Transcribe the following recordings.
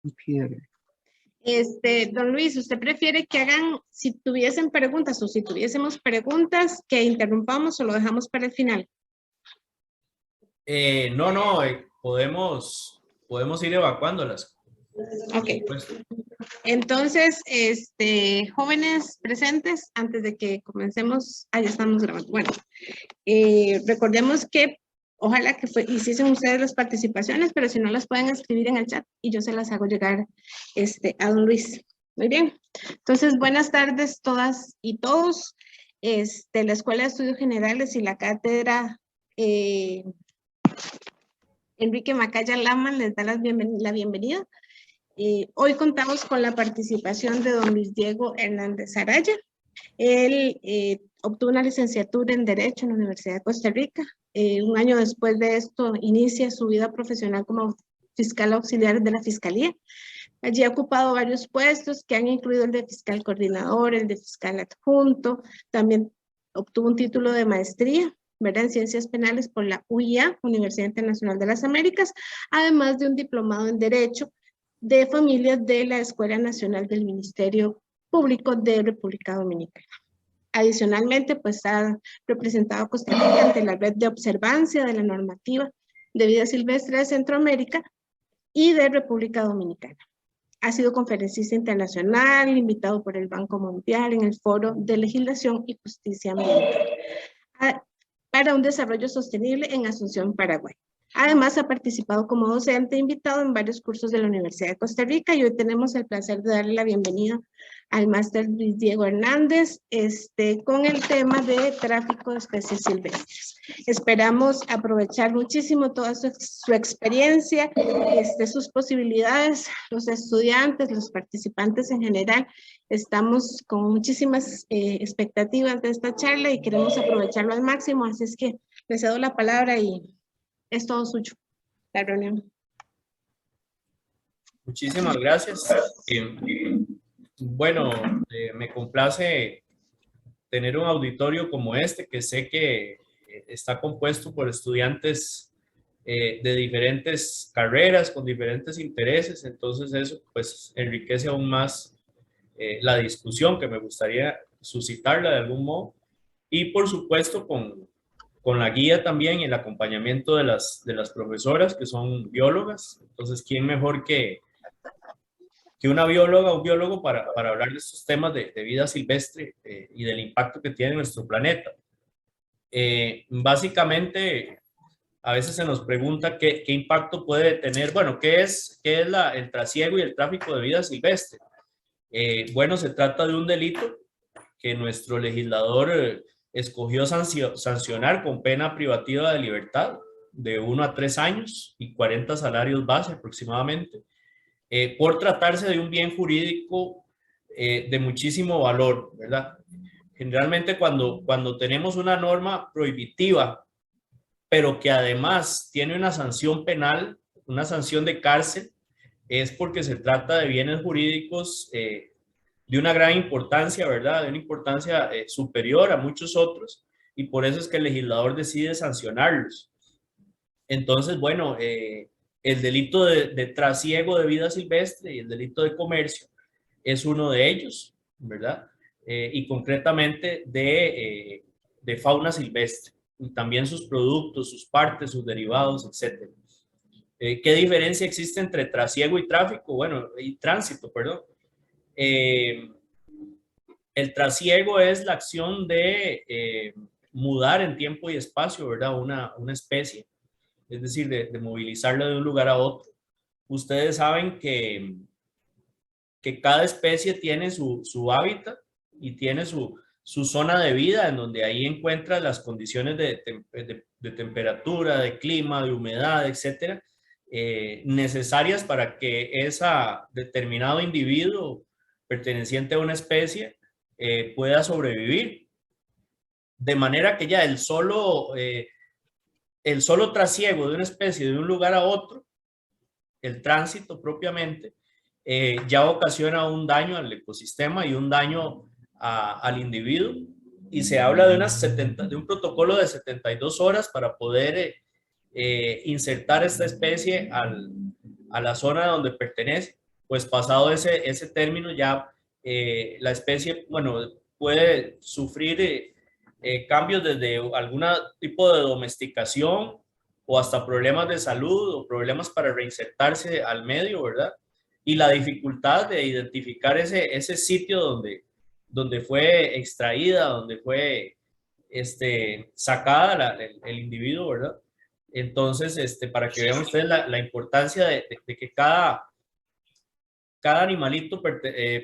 Computer. Don Luis, ¿usted prefiere que hagan, si tuviesen preguntas o si tuviésemos preguntas, que interrumpamos o lo dejamos para el final? No, podemos ir evacuándolas. Ok. Entonces, jóvenes presentes, antes de que comencemos, ya estamos grabando. Bueno, recordemos que ojalá que hiciesen ustedes las participaciones, pero si no las pueden escribir en el chat y yo se las hago llegar a don Luis. Muy bien. Entonces, buenas tardes todas y todos. La Escuela de Estudios Generales y la Cátedra Enrique Macaya Lama les da la bienvenida. Hoy contamos con la participación de don Luis Diego Hernández Araya. Él obtuvo una licenciatura en Derecho en la Universidad de Costa Rica. Un año después de esto, inicia su vida profesional como fiscal auxiliar de la Fiscalía. Allí ha ocupado varios puestos que han incluido el de fiscal coordinador, el de fiscal adjunto. También obtuvo un título de maestría, ¿verdad?, en Ciencias Penales por la UIA, Universidad Internacional de las Américas, además de un diplomado en Derecho de Familias de la Escuela Nacional del Ministerio Público de República Dominicana. Adicionalmente, pues ha representado a Costa Rica ante la Red de Observancia de la Normativa de Vida Silvestre de Centroamérica y de República Dominicana. Ha sido conferencista internacional, invitado por el Banco Mundial en el Foro de Legislación y Justicia Ambiental para un desarrollo sostenible en Asunción, Paraguay. Además, ha participado como docente invitado en varios cursos de la Universidad de Costa Rica y hoy tenemos el placer de darle la bienvenida al máster Luis Diego Hernández con el tema de tráfico de especies silvestres. Esperamos aprovechar muchísimo toda su experiencia, sus posibilidades, los estudiantes, los participantes en general. Estamos con muchísimas expectativas de esta charla y queremos aprovecharlo al máximo, así es que les cedo la palabra y es todo suyo, la reunión. Muchísimas gracias. Bueno, me complace tener un auditorio como este, que sé que está compuesto por estudiantes de diferentes carreras, con diferentes intereses, entonces eso pues enriquece aún más la discusión, que me gustaría suscitarla de algún modo, y por supuesto con la guía también y el acompañamiento de las profesoras que son biólogas. Entonces, ¿quién mejor que una bióloga o un biólogo para hablar de estos temas de vida silvestre y del impacto que tiene en nuestro planeta? Básicamente, a veces se nos pregunta qué impacto puede tener, bueno, ¿qué es el trasiego y el tráfico de vida silvestre? Bueno, se trata de un delito que nuestro legislador escogió sancionar con pena privativa de libertad de 1 a 3 años y 40 salarios base aproximadamente, por tratarse de un bien jurídico de muchísimo valor, ¿verdad? Generalmente cuando tenemos una norma prohibitiva, pero que además tiene una sanción penal, una sanción de cárcel, es porque se trata de bienes jurídicos de una gran importancia, ¿verdad? De una importancia superior a muchos otros, y por eso es que el legislador decide sancionarlos. Entonces, bueno, el delito de trasiego de vida silvestre y el delito de comercio es uno de ellos, ¿verdad? Y concretamente de fauna silvestre, y también sus productos, sus partes, sus derivados, etc. ¿Qué diferencia existe entre trasiego y tráfico? Bueno, y tránsito, perdón. El trasiego es la acción de mudar en tiempo y espacio, ¿verdad? Una especie, es decir, de movilizarla de un lugar a otro. Ustedes saben que cada especie tiene su hábitat y tiene su zona de vida, en donde ahí encuentra las condiciones de temperatura, de clima, de humedad, etcétera, necesarias para que ese determinado individuo perteneciente a una especie pueda sobrevivir. De manera que ya el solo trasiego de una especie de un lugar a otro, el tránsito propiamente, ya ocasiona un daño al ecosistema y un daño al individuo, y se habla de un protocolo de 72 horas para poder insertar esta especie a la zona donde pertenece. pues pasado ese término ya la especie, bueno, puede sufrir cambios desde algún tipo de domesticación o hasta problemas de salud o problemas para reinsertarse al medio, ¿verdad? Y la dificultad de identificar ese sitio donde fue extraída, donde fue sacada el individuo, ¿verdad? Entonces, para que vean ustedes la importancia de que cada animalito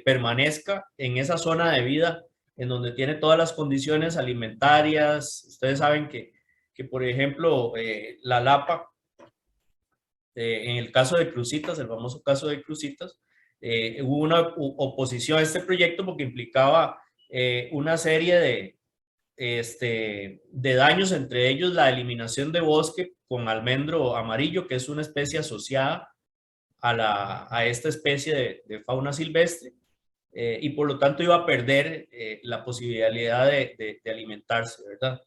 permanezca en esa zona de vida en donde tiene todas las condiciones alimentarias. Ustedes saben que por ejemplo, la lapa, en el caso de Cruzitas, el famoso caso de Cruzitas, hubo una oposición a este proyecto porque implicaba una serie de daños, entre ellos la eliminación de bosque con almendro amarillo, que es una especie asociada a esta especie de fauna silvestre, y por lo tanto iba a perder la posibilidad de alimentarse, ¿verdad?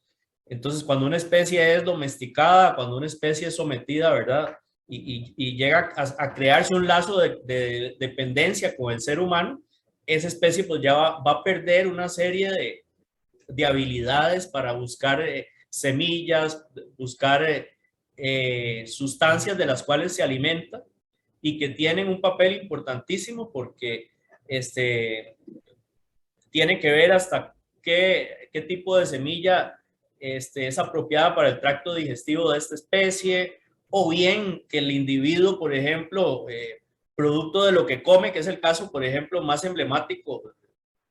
Entonces, cuando una especie es domesticada, cuando una especie es sometida, ¿verdad? Y llega a crearse un lazo de dependencia con el ser humano, esa especie pues ya va a perder una serie de habilidades para buscar semillas, buscar sustancias de las cuales se alimenta y que tienen un papel importantísimo porque tiene que ver hasta qué tipo de semilla es apropiada para el tracto digestivo de esta especie, o bien que el individuo, por ejemplo, producto de lo que come, que es el caso, por ejemplo, más emblemático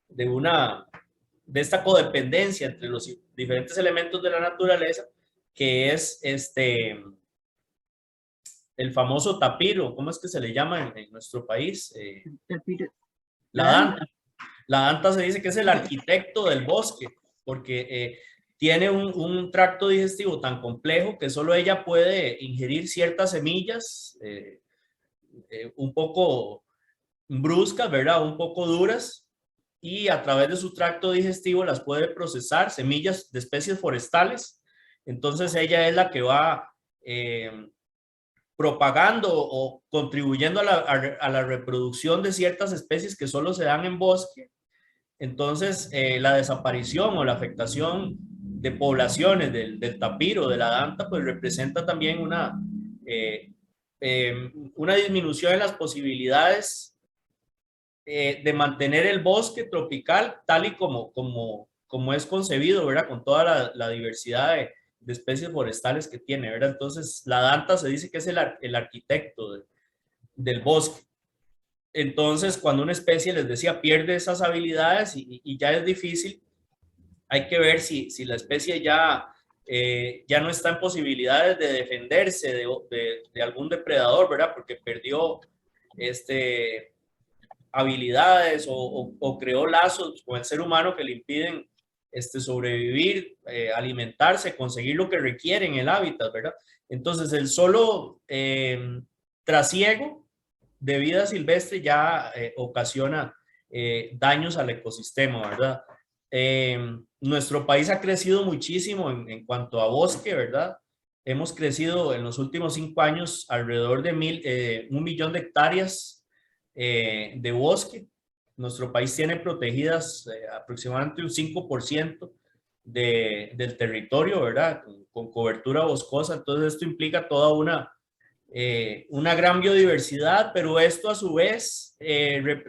de esta codependencia entre los diferentes elementos de la naturaleza, que es el famoso tapiro. ¿Cómo es que se le llama en nuestro país? La danta. La danta se dice que es el arquitecto del bosque, porque tiene un tracto digestivo tan complejo que solo ella puede ingerir ciertas semillas un poco bruscas, ¿verdad? Un poco duras, y a través de su tracto digestivo las puede procesar, semillas de especies forestales. Entonces ella es la que va propagando o contribuyendo a la reproducción de ciertas especies que solo se dan en bosque. Entonces, la desaparición o la afectación de poblaciones del tapiro, de la danta, pues representa también una disminución en las posibilidades de mantener el bosque tropical tal y como es concebido, ¿verdad? Con toda la diversidad de especies forestales que tiene, ¿verdad? Entonces, la danta se dice que es el arquitecto del bosque. Entonces, cuando una especie, les decía, pierde esas habilidades y ya es difícil, hay que ver si la especie ya no está en posibilidades de defenderse de algún depredador, ¿verdad? Porque perdió habilidades o creó lazos con el ser humano que le impiden sobrevivir, alimentarse, conseguir lo que requiere en el hábitat, ¿verdad? Entonces, el solo trasiego de vida silvestre ya ocasiona daños al ecosistema, ¿verdad? Nuestro país ha crecido muchísimo en cuanto a bosque, ¿verdad? Hemos crecido en los últimos 5 años alrededor de 1 millón de hectáreas de bosque. Nuestro país tiene protegidas aproximadamente un 5% del territorio, ¿verdad? Con cobertura boscosa. Entonces esto implica toda una gran biodiversidad, pero esto a su vez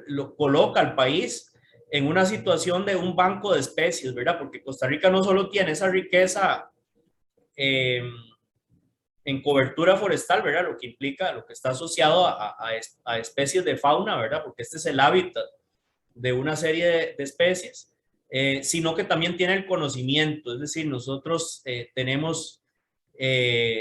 lo coloca al país en una situación de un banco de especies, ¿verdad? Porque Costa Rica no solo tiene esa riqueza en cobertura forestal, ¿verdad? Lo que implica, lo que está asociado a especies de fauna, ¿verdad? Porque este es el hábitat de una serie de especies, sino que también tiene el conocimiento, es decir, nosotros tenemos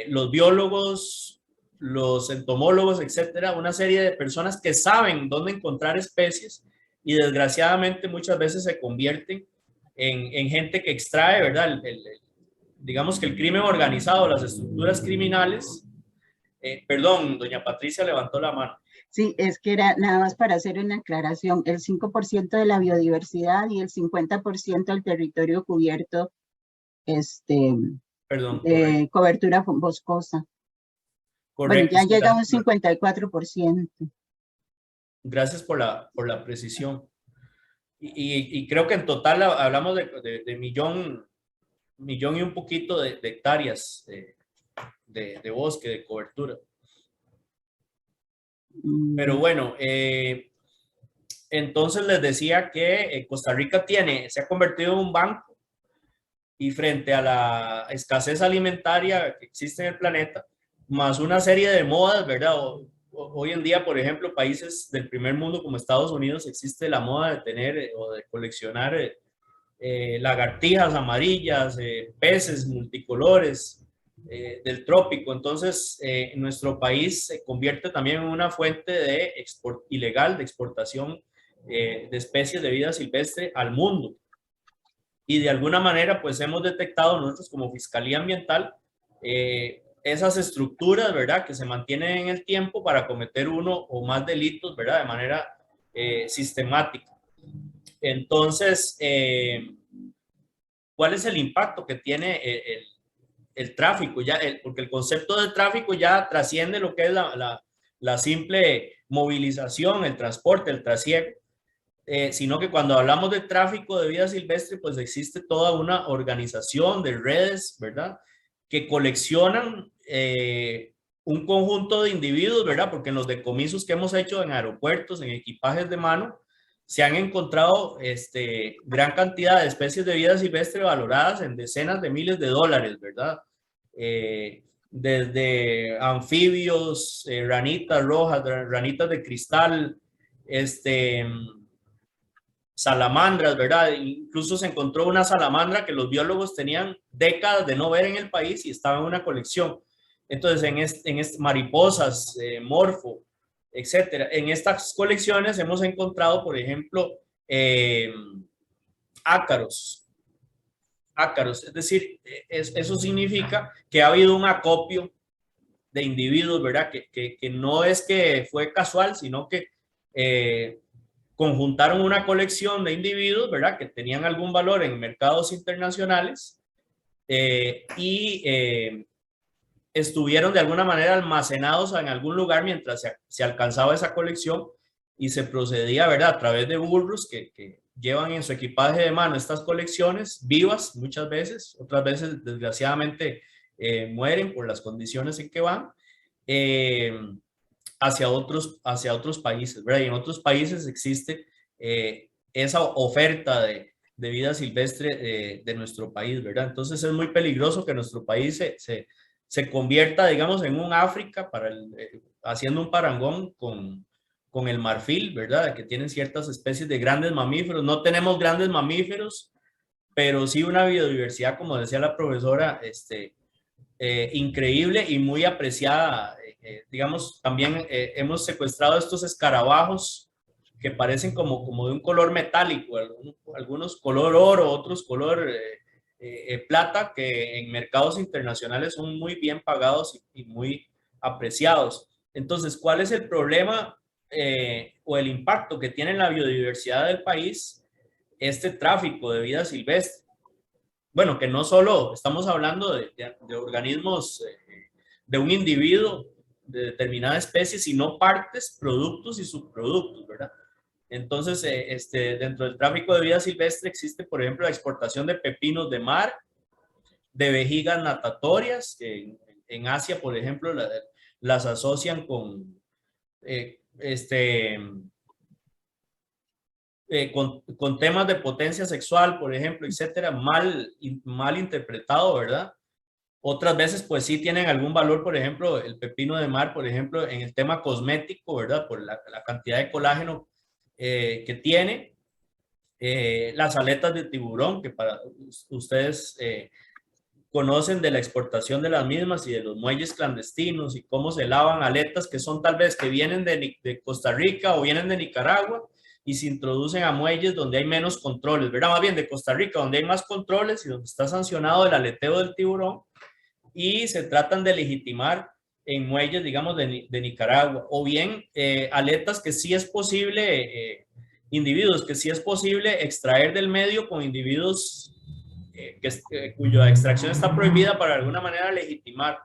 los biólogos, los entomólogos, etcétera, una serie de personas que saben dónde encontrar especies y desgraciadamente muchas veces se convierten en gente que extrae, ¿verdad? Digamos que el crimen organizado, las estructuras criminales. Perdón, doña Patricia levantó la mano. Sí, es que era nada más para hacer una aclaración, el 5% de la biodiversidad y el 50% del territorio cubierto, Perdón, de cobertura boscosa. Correcto. Bueno, ya llega a un 54%. Gracias por la precisión. Y creo que en total hablamos de millón y un poquito de hectáreas de bosque, de cobertura. Pero bueno, entonces les decía que Costa Rica se ha convertido en un banco, y frente a la escasez alimentaria que existe en el planeta, más una serie de modas, ¿verdad? Hoy en día, por ejemplo, países del primer mundo como Estados Unidos, existe la moda de tener o de coleccionar lagartijas amarillas, peces multicolores del trópico. Entonces, nuestro país se convierte también en una fuente ilegal de exportación de especies de vida silvestre al mundo. Y de alguna manera, pues hemos detectado nosotros como Fiscalía Ambiental esas estructuras, ¿verdad?, que se mantienen en el tiempo para cometer uno o más delitos, ¿verdad?, de manera sistemática. Entonces, ¿cuál es el impacto que tiene el tráfico? Porque el concepto de tráfico ya trasciende lo que es la simple movilización, el transporte, el trasiego, sino que cuando hablamos de tráfico de vida silvestre, pues existe toda una organización de redes, ¿verdad?, que coleccionan un conjunto de individuos, ¿verdad?, porque en los decomisos que hemos hecho en aeropuertos, en equipajes de mano, se han encontrado gran cantidad de especies de vida silvestre valoradas en decenas de miles de dólares, ¿verdad? Desde anfibios, ranitas rojas, ranitas de cristal, salamandras, ¿verdad? Incluso se encontró una salamandra que los biólogos tenían décadas de no ver en el país y estaba en una colección. Entonces, en mariposas, morfo, etcétera. En estas colecciones hemos encontrado, por ejemplo, ácaros. Es decir, eso significa que ha habido un acopio de individuos, ¿verdad? Que no es que fue casual, sino que conjuntaron una colección de individuos, ¿verdad?, que tenían algún valor en mercados internacionales y estuvieron de alguna manera almacenados en algún lugar mientras se alcanzaba esa colección, y se procedía, ¿verdad?, a través de burros que llevan en su equipaje de mano estas colecciones vivas muchas veces, otras veces desgraciadamente mueren por las condiciones en que van, hacia otros países, ¿verdad? Y en otros países existe esa oferta de vida silvestre de nuestro país, ¿verdad? Entonces es muy peligroso que nuestro país se convierta, digamos, en un África haciendo un parangón con el marfil, ¿verdad? Que tienen ciertas especies de grandes mamíferos. No tenemos grandes mamíferos, pero sí una biodiversidad, como decía la profesora, increíble y muy apreciada. Digamos, también hemos secuestrado estos escarabajos que parecen como de un color metálico, algunos color oro, otros color plata, que en mercados internacionales son muy bien pagados y muy apreciados. Entonces, ¿cuál es el problema o el impacto que tiene en la biodiversidad del país este tráfico de vida silvestre? Bueno, que no solo estamos hablando de organismos de un individuo de determinada especie, sino partes, productos y subproductos, ¿verdad? Entonces, dentro del tráfico de vida silvestre existe, por ejemplo, la exportación de pepinos de mar, de vejigas natatorias, que en Asia, por ejemplo, las asocian con con temas de potencia sexual, por ejemplo, etcétera, mal interpretado, ¿verdad? Otras veces, pues sí tienen algún valor, por ejemplo, el pepino de mar, por ejemplo, en el tema cosmético, ¿verdad? Por la cantidad de colágeno que tiene. Las aletas de tiburón, que para ustedes conocen de la exportación de las mismas y de los muelles clandestinos y cómo se lavan aletas que son tal vez que vienen de Costa Rica o vienen de Nicaragua y se introducen a muelles donde hay menos controles, ¿verdad? Más bien de Costa Rica, donde hay más controles y donde está sancionado el aleteo del tiburón, y se tratan de legitimar en muelles, digamos, de Nicaragua. O bien aletas que sí es posible, individuos que sí es posible extraer del medio con individuos cuya extracción está prohibida para de alguna manera legitimar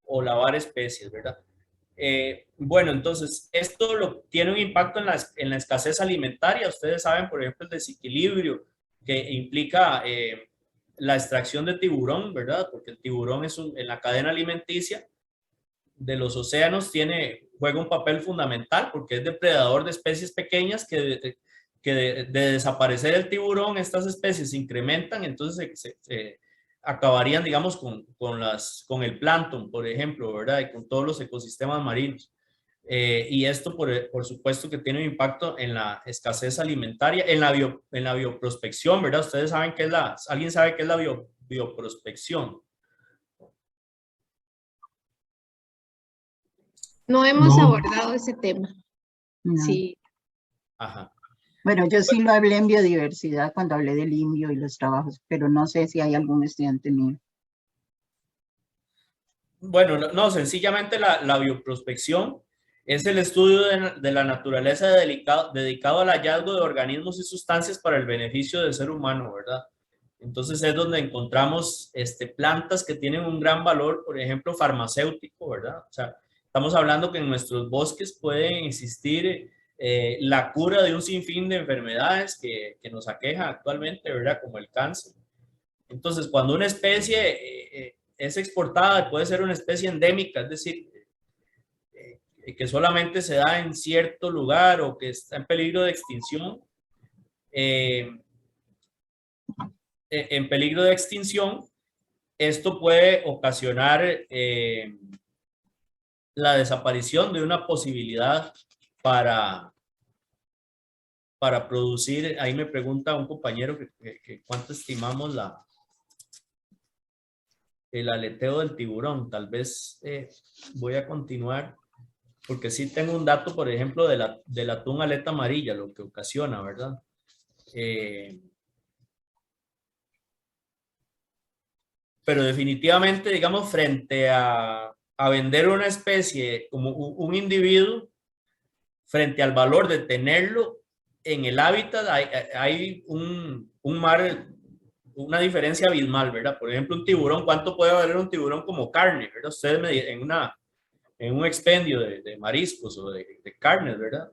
o lavar especies, ¿verdad? Bueno, entonces, esto tiene un impacto en la escasez alimentaria. Ustedes saben, por ejemplo, el desequilibrio que implica la extracción de tiburón, ¿verdad? Porque el tiburón en la cadena alimenticia de los océanos juega un papel fundamental porque es depredador de especies pequeñas que de desaparecer el tiburón, estas especies se incrementan, entonces acabarían, digamos, con el plancton, por ejemplo, ¿verdad? Y con todos los ecosistemas marinos. Y esto, por supuesto, que tiene un impacto en la escasez alimentaria, en la bioprospección, ¿verdad? Ustedes saben qué es ¿alguien sabe qué es la bioprospección? No hemos abordado ese tema. No. Sí. Ajá. Bueno, yo sí lo hablé en biodiversidad cuando hablé del indio y los trabajos, pero no sé si hay algún estudiante mío. Bueno, no, sencillamente la bioprospección es el estudio de la naturaleza dedicado al hallazgo de organismos y sustancias para el beneficio del ser humano, ¿verdad? Entonces es donde encontramos plantas que tienen un gran valor, por ejemplo, farmacéutico, ¿verdad? O sea, estamos hablando que en nuestros bosques pueden existir la cura de un sinfín de enfermedades que nos aquejan actualmente, ¿verdad? Como el cáncer. Entonces, cuando una especie es exportada, puede ser una especie endémica, es decir, que solamente se da en cierto lugar o que está en peligro de extinción, esto puede ocasionar la desaparición de una posibilidad para producir. Ahí me pregunta un compañero que cuánto estimamos el aleteo del tiburón. Tal vez voy a continuar porque sí tengo un dato, por ejemplo, del atún aleta amarilla, lo que ocasiona, ¿verdad? Pero definitivamente, digamos, frente a vender una especie como un individuo, frente al valor de tenerlo en el hábitat, hay una diferencia abismal, ¿verdad? Por ejemplo, un tiburón, ¿cuánto puede valer un tiburón como carne, ¿verdad? Ustedes me dicen en un expendio de mariscos o de carnes, ¿verdad?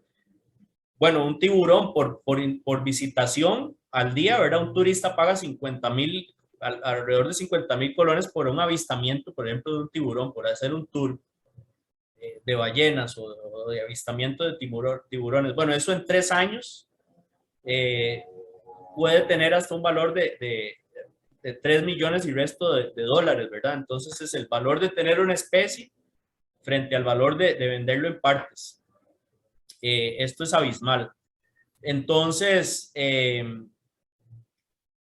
Bueno, un tiburón por visitación al día, ¿verdad? Un turista paga alrededor de 50,000 colones por un avistamiento, por ejemplo, de un tiburón, por hacer un tour de ballenas o de avistamiento de tiburones. Bueno, eso en 3 años puede tener hasta un valor de 3 millones y resto de dólares, ¿verdad? Entonces es el valor de tener una especie frente al valor de venderlo en partes. Esto es abismal. Entonces,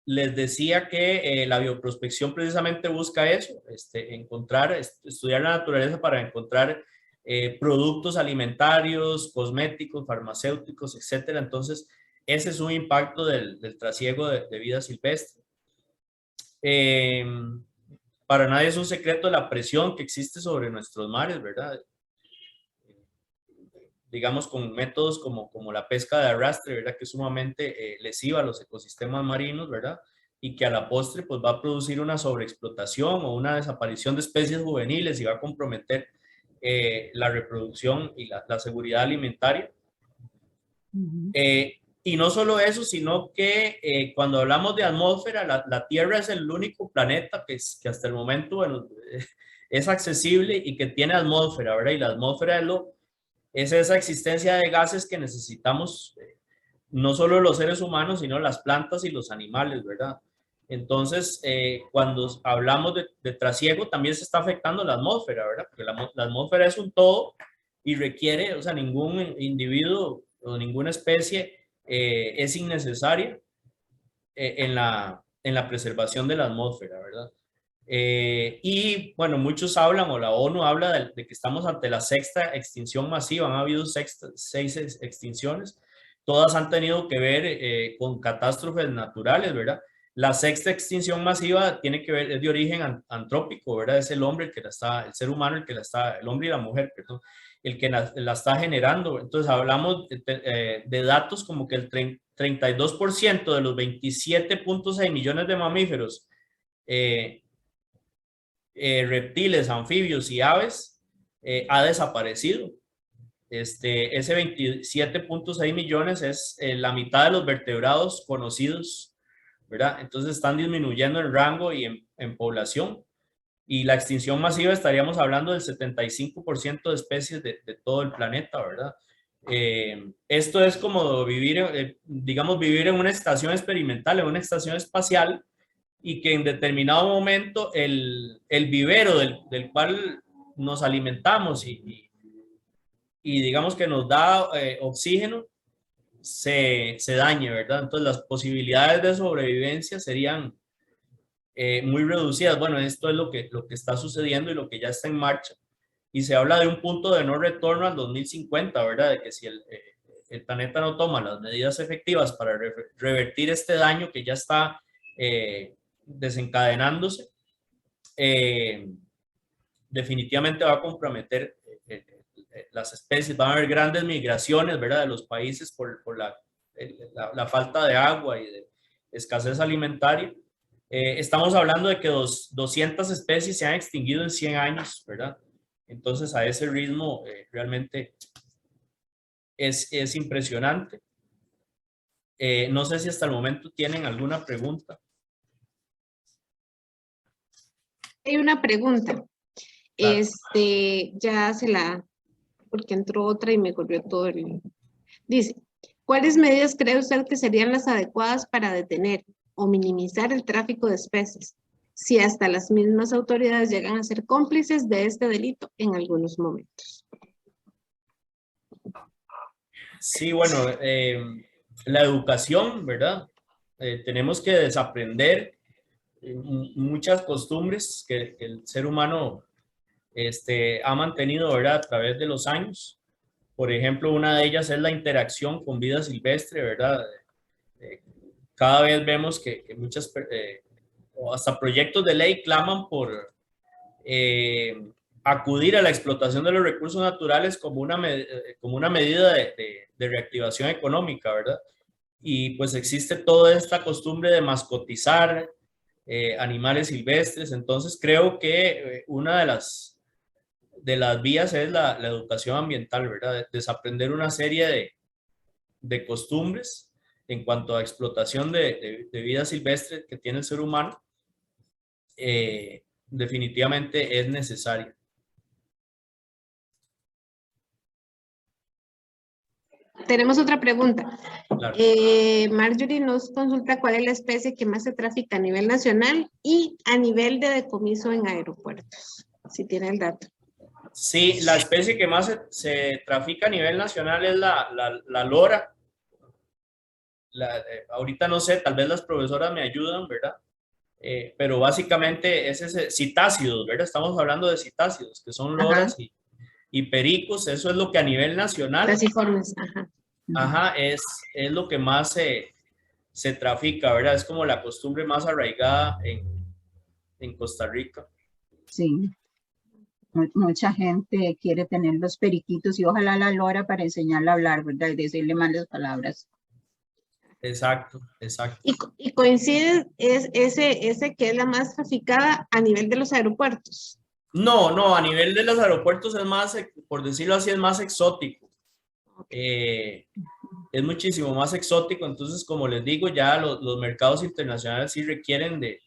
les decía que la bioprospección precisamente busca eso, estudiar la naturaleza para encontrar productos alimentarios, cosméticos, farmacéuticos, etcétera. Entonces, ese es un impacto del trasiego de vida silvestre. Para nadie es un secreto la presión que existe sobre nuestros mares, ¿verdad? Digamos, con métodos como la pesca de arrastre, ¿verdad? Que es sumamente lesiva a los ecosistemas marinos, ¿verdad? Y que a la postre pues va a producir una sobreexplotación o una desaparición de especies juveniles y va a comprometer la reproducción y la seguridad alimentaria. Y no solo eso, sino que cuando hablamos de atmósfera, la Tierra es el único planeta que hasta el momento, bueno, es accesible y que tiene atmósfera, ¿verdad? Y la atmósfera es esa existencia de gases que necesitamos, no solo los seres humanos, sino las plantas y los animales, ¿verdad? Entonces, cuando hablamos de trasiego, también se está afectando la atmósfera, ¿verdad? Porque la atmósfera es un todo y requiere, o sea, ningún individuo o ninguna especie es innecesaria en la preservación de la atmósfera, ¿verdad? Y bueno, muchos hablan, o la ONU habla de que estamos ante la 6ª extinción masiva. Han habido 6 extinciones, todas han tenido que ver con catástrofes naturales, ¿verdad? La 6ª extinción masiva tiene que ver, es de origen antrópico, ¿verdad? Es el hombre el ser humano el hombre y la mujer, perdón, el que la está generando. Entonces hablamos de datos como que el 32% de los 27.6 millones de mamíferos, reptiles, anfibios y aves ha desaparecido. Ese 27.6 millones es la mitad de los vertebrados conocidos, ¿verdad? Entonces están disminuyendo en rango y en población. Y la extinción masiva estaríamos hablando del 75% de especies de todo el planeta, ¿verdad? Esto es como vivir, digamos, vivir en una estación experimental, en una estación espacial, y que en determinado momento el vivero del cual nos alimentamos y digamos que nos da oxígeno, se dañe, ¿verdad? Entonces las posibilidades de sobrevivencia serían muy reducidas. Bueno, esto es lo que está sucediendo y lo que ya está en marcha. Y se habla de un punto de no retorno al 2050, ¿verdad? De que si el planeta no toma las medidas efectivas para revertir este daño que ya está desencadenándose, definitivamente va a comprometer las especies. Van a haber grandes migraciones, ¿verdad? De los países por la falta de agua y de escasez alimentaria. Estamos hablando de que 200 especies se han extinguido en 100 años, ¿verdad? Entonces, a ese ritmo realmente es impresionante. No sé si hasta el momento tienen alguna pregunta. Hay una pregunta. Claro. Ya porque entró otra y me corrió todo el... Dice, ¿cuáles medidas cree usted que serían las adecuadas para detener o minimizar el tráfico de especies, si hasta las mismas autoridades llegan a ser cómplices de este delito en algunos momentos? Sí, bueno, la educación, ¿verdad? Tenemos que desaprender muchas costumbres que el ser humano ha mantenido, ¿verdad? A través de los años. Por ejemplo, una de ellas es la interacción con vida silvestre, ¿verdad? Cada vez vemos que muchas, o hasta proyectos de ley claman por acudir a la explotación de los recursos naturales como una medida de reactivación económica, ¿verdad? Y pues existe toda esta costumbre de mascotizar animales silvestres. Entonces creo que una de las vías es la educación ambiental, ¿verdad? Desaprender una serie de costumbres en cuanto a explotación de vida silvestre que tiene el ser humano, definitivamente es necesario. Tenemos otra pregunta. Claro. Marjorie nos consulta cuál es la especie que más se trafica a nivel nacional y a nivel de decomiso en aeropuertos, si tiene el dato. Sí, la especie que más se trafica a nivel nacional es la lora. Ahorita no sé, tal vez las profesoras me ayudan, ¿verdad? Pero básicamente es ese citácidos, ¿verdad? Estamos hablando de citácidos, que son loras y pericos. Eso es lo que a nivel nacional, Casiformes, es lo que más se trafica, ¿verdad? Es como la costumbre más arraigada en Costa Rica. Sí. Mucha gente quiere tener los periquitos y ojalá la lora para enseñarle a hablar, ¿verdad? Y decirle malas palabras. Exacto, exacto. Y coincide ese que es la más traficada a nivel de los aeropuertos. No, a nivel de los aeropuertos es más, por decirlo así, es más exótico. Es muchísimo más exótico. Entonces, como les digo, ya los mercados internacionales sí requieren de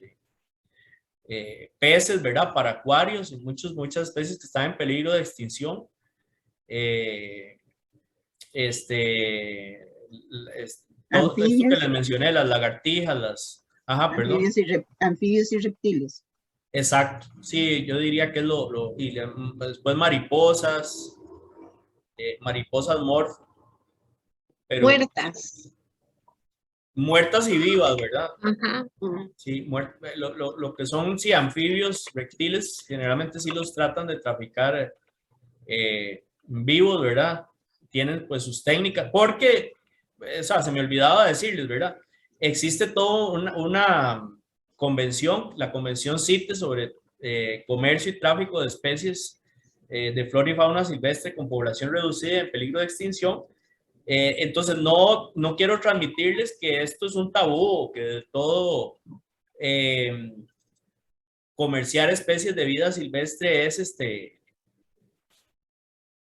peces, ¿verdad? Para acuarios y muchas especies que están en peligro de extinción. Todo esto que les mencioné, las lagartijas, anfibios y reptiles. Exacto, sí, yo diría que es y después mariposas, mariposas morfo. Muertas y vivas, ¿verdad? Sí, lo que son, sí, anfibios, reptiles, generalmente sí los tratan de traficar vivos, ¿verdad? Tienen pues sus técnicas, porque, o sea, se me olvidaba decirles, ¿verdad? Existe toda una convención, la convención CITES sobre comercio y tráfico de especies de flora y fauna silvestre con población reducida y en peligro de extinción. Entonces no quiero transmitirles que esto es un tabú, que de todo comerciar especies de vida silvestre es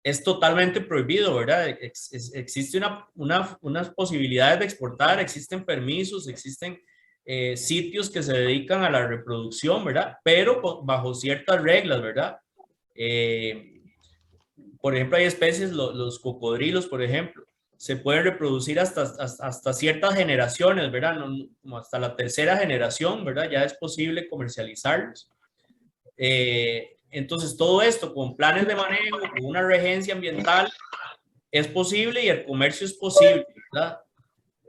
es totalmente prohibido, ¿verdad? Existe unas posibilidades de exportar, existen permisos, existen sitios que se dedican a la reproducción, ¿verdad? Pero bajo ciertas reglas, ¿verdad? Por ejemplo, hay especies, los cocodrilos, por ejemplo, se pueden reproducir hasta ciertas generaciones, ¿verdad? No, como hasta la tercera generación, ¿verdad? Ya es posible comercializarlos. Entonces, todo esto con planes de manejo, con una regencia ambiental, es posible y el comercio es posible, ¿verdad?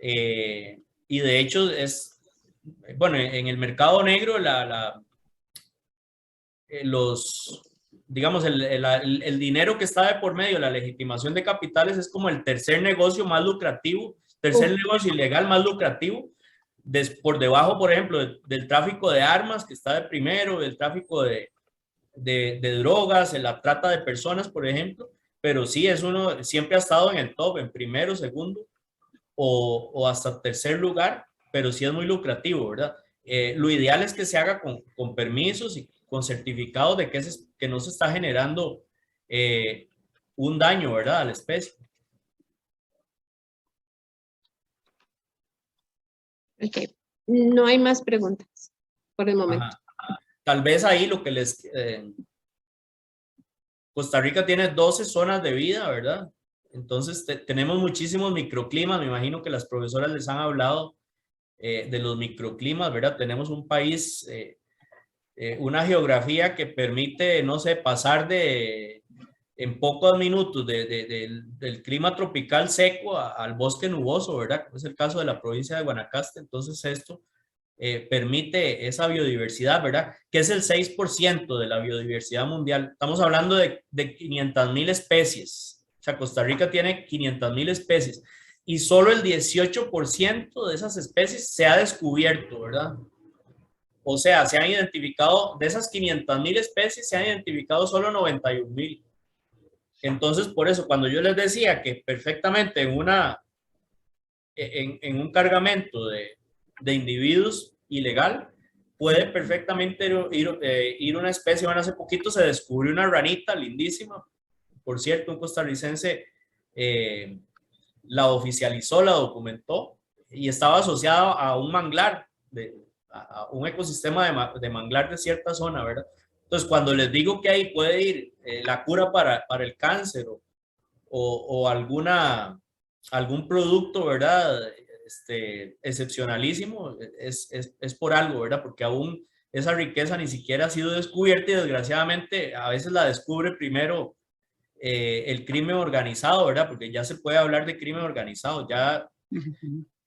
Y de hecho es, bueno, en el mercado negro digamos, el dinero que está de por medio, la legitimación de capitales es como el tercer negocio más lucrativo, tercer negocio ilegal más lucrativo, por debajo, por ejemplo, del tráfico de armas, que está de primero, del tráfico de drogas, en la trata de personas, por ejemplo, pero sí es uno, siempre ha estado en el top, en primero, segundo o hasta tercer lugar, pero sí es muy lucrativo, ¿verdad? Lo ideal es que se haga con permisos y con certificados de que no se está generando un daño, ¿verdad? A la especie. Ok, no hay más preguntas por el momento. Ajá. Tal vez ahí lo que Costa Rica tiene 12 zonas de vida, ¿verdad? Entonces tenemos muchísimos microclimas, me imagino que las profesoras les han hablado de los microclimas, ¿verdad? Tenemos un país, una geografía que permite, no sé, pasar en pocos minutos del clima tropical seco al bosque nuboso, ¿verdad? Es el caso de la provincia de Guanacaste. Entonces esto permite esa biodiversidad, ¿verdad? Que es el 6% de la biodiversidad mundial. Estamos hablando de 500,000 especies. O sea, Costa Rica tiene 500,000 especies y solo el 18% de esas especies se ha descubierto, ¿verdad? O sea, se han identificado, de esas 500,000 especies, se han identificado solo 91,000. Entonces, por eso, cuando yo les decía que perfectamente en un cargamento de individuos ilegal, puede perfectamente ir una especie. Bueno, hace poquito se descubrió una ranita lindísima, por cierto, un costarricense la oficializó, la documentó y estaba asociado a un manglar, a un ecosistema de manglar de cierta zona, ¿verdad? Entonces, cuando les digo que ahí puede ir la cura para el cáncer o algún producto, ¿verdad? Excepcionalísimo, es por algo, ¿verdad? Porque aún esa riqueza ni siquiera ha sido descubierta y desgraciadamente a veces la descubre primero el crimen organizado, ¿verdad? Porque ya se puede hablar de crimen organizado, ya...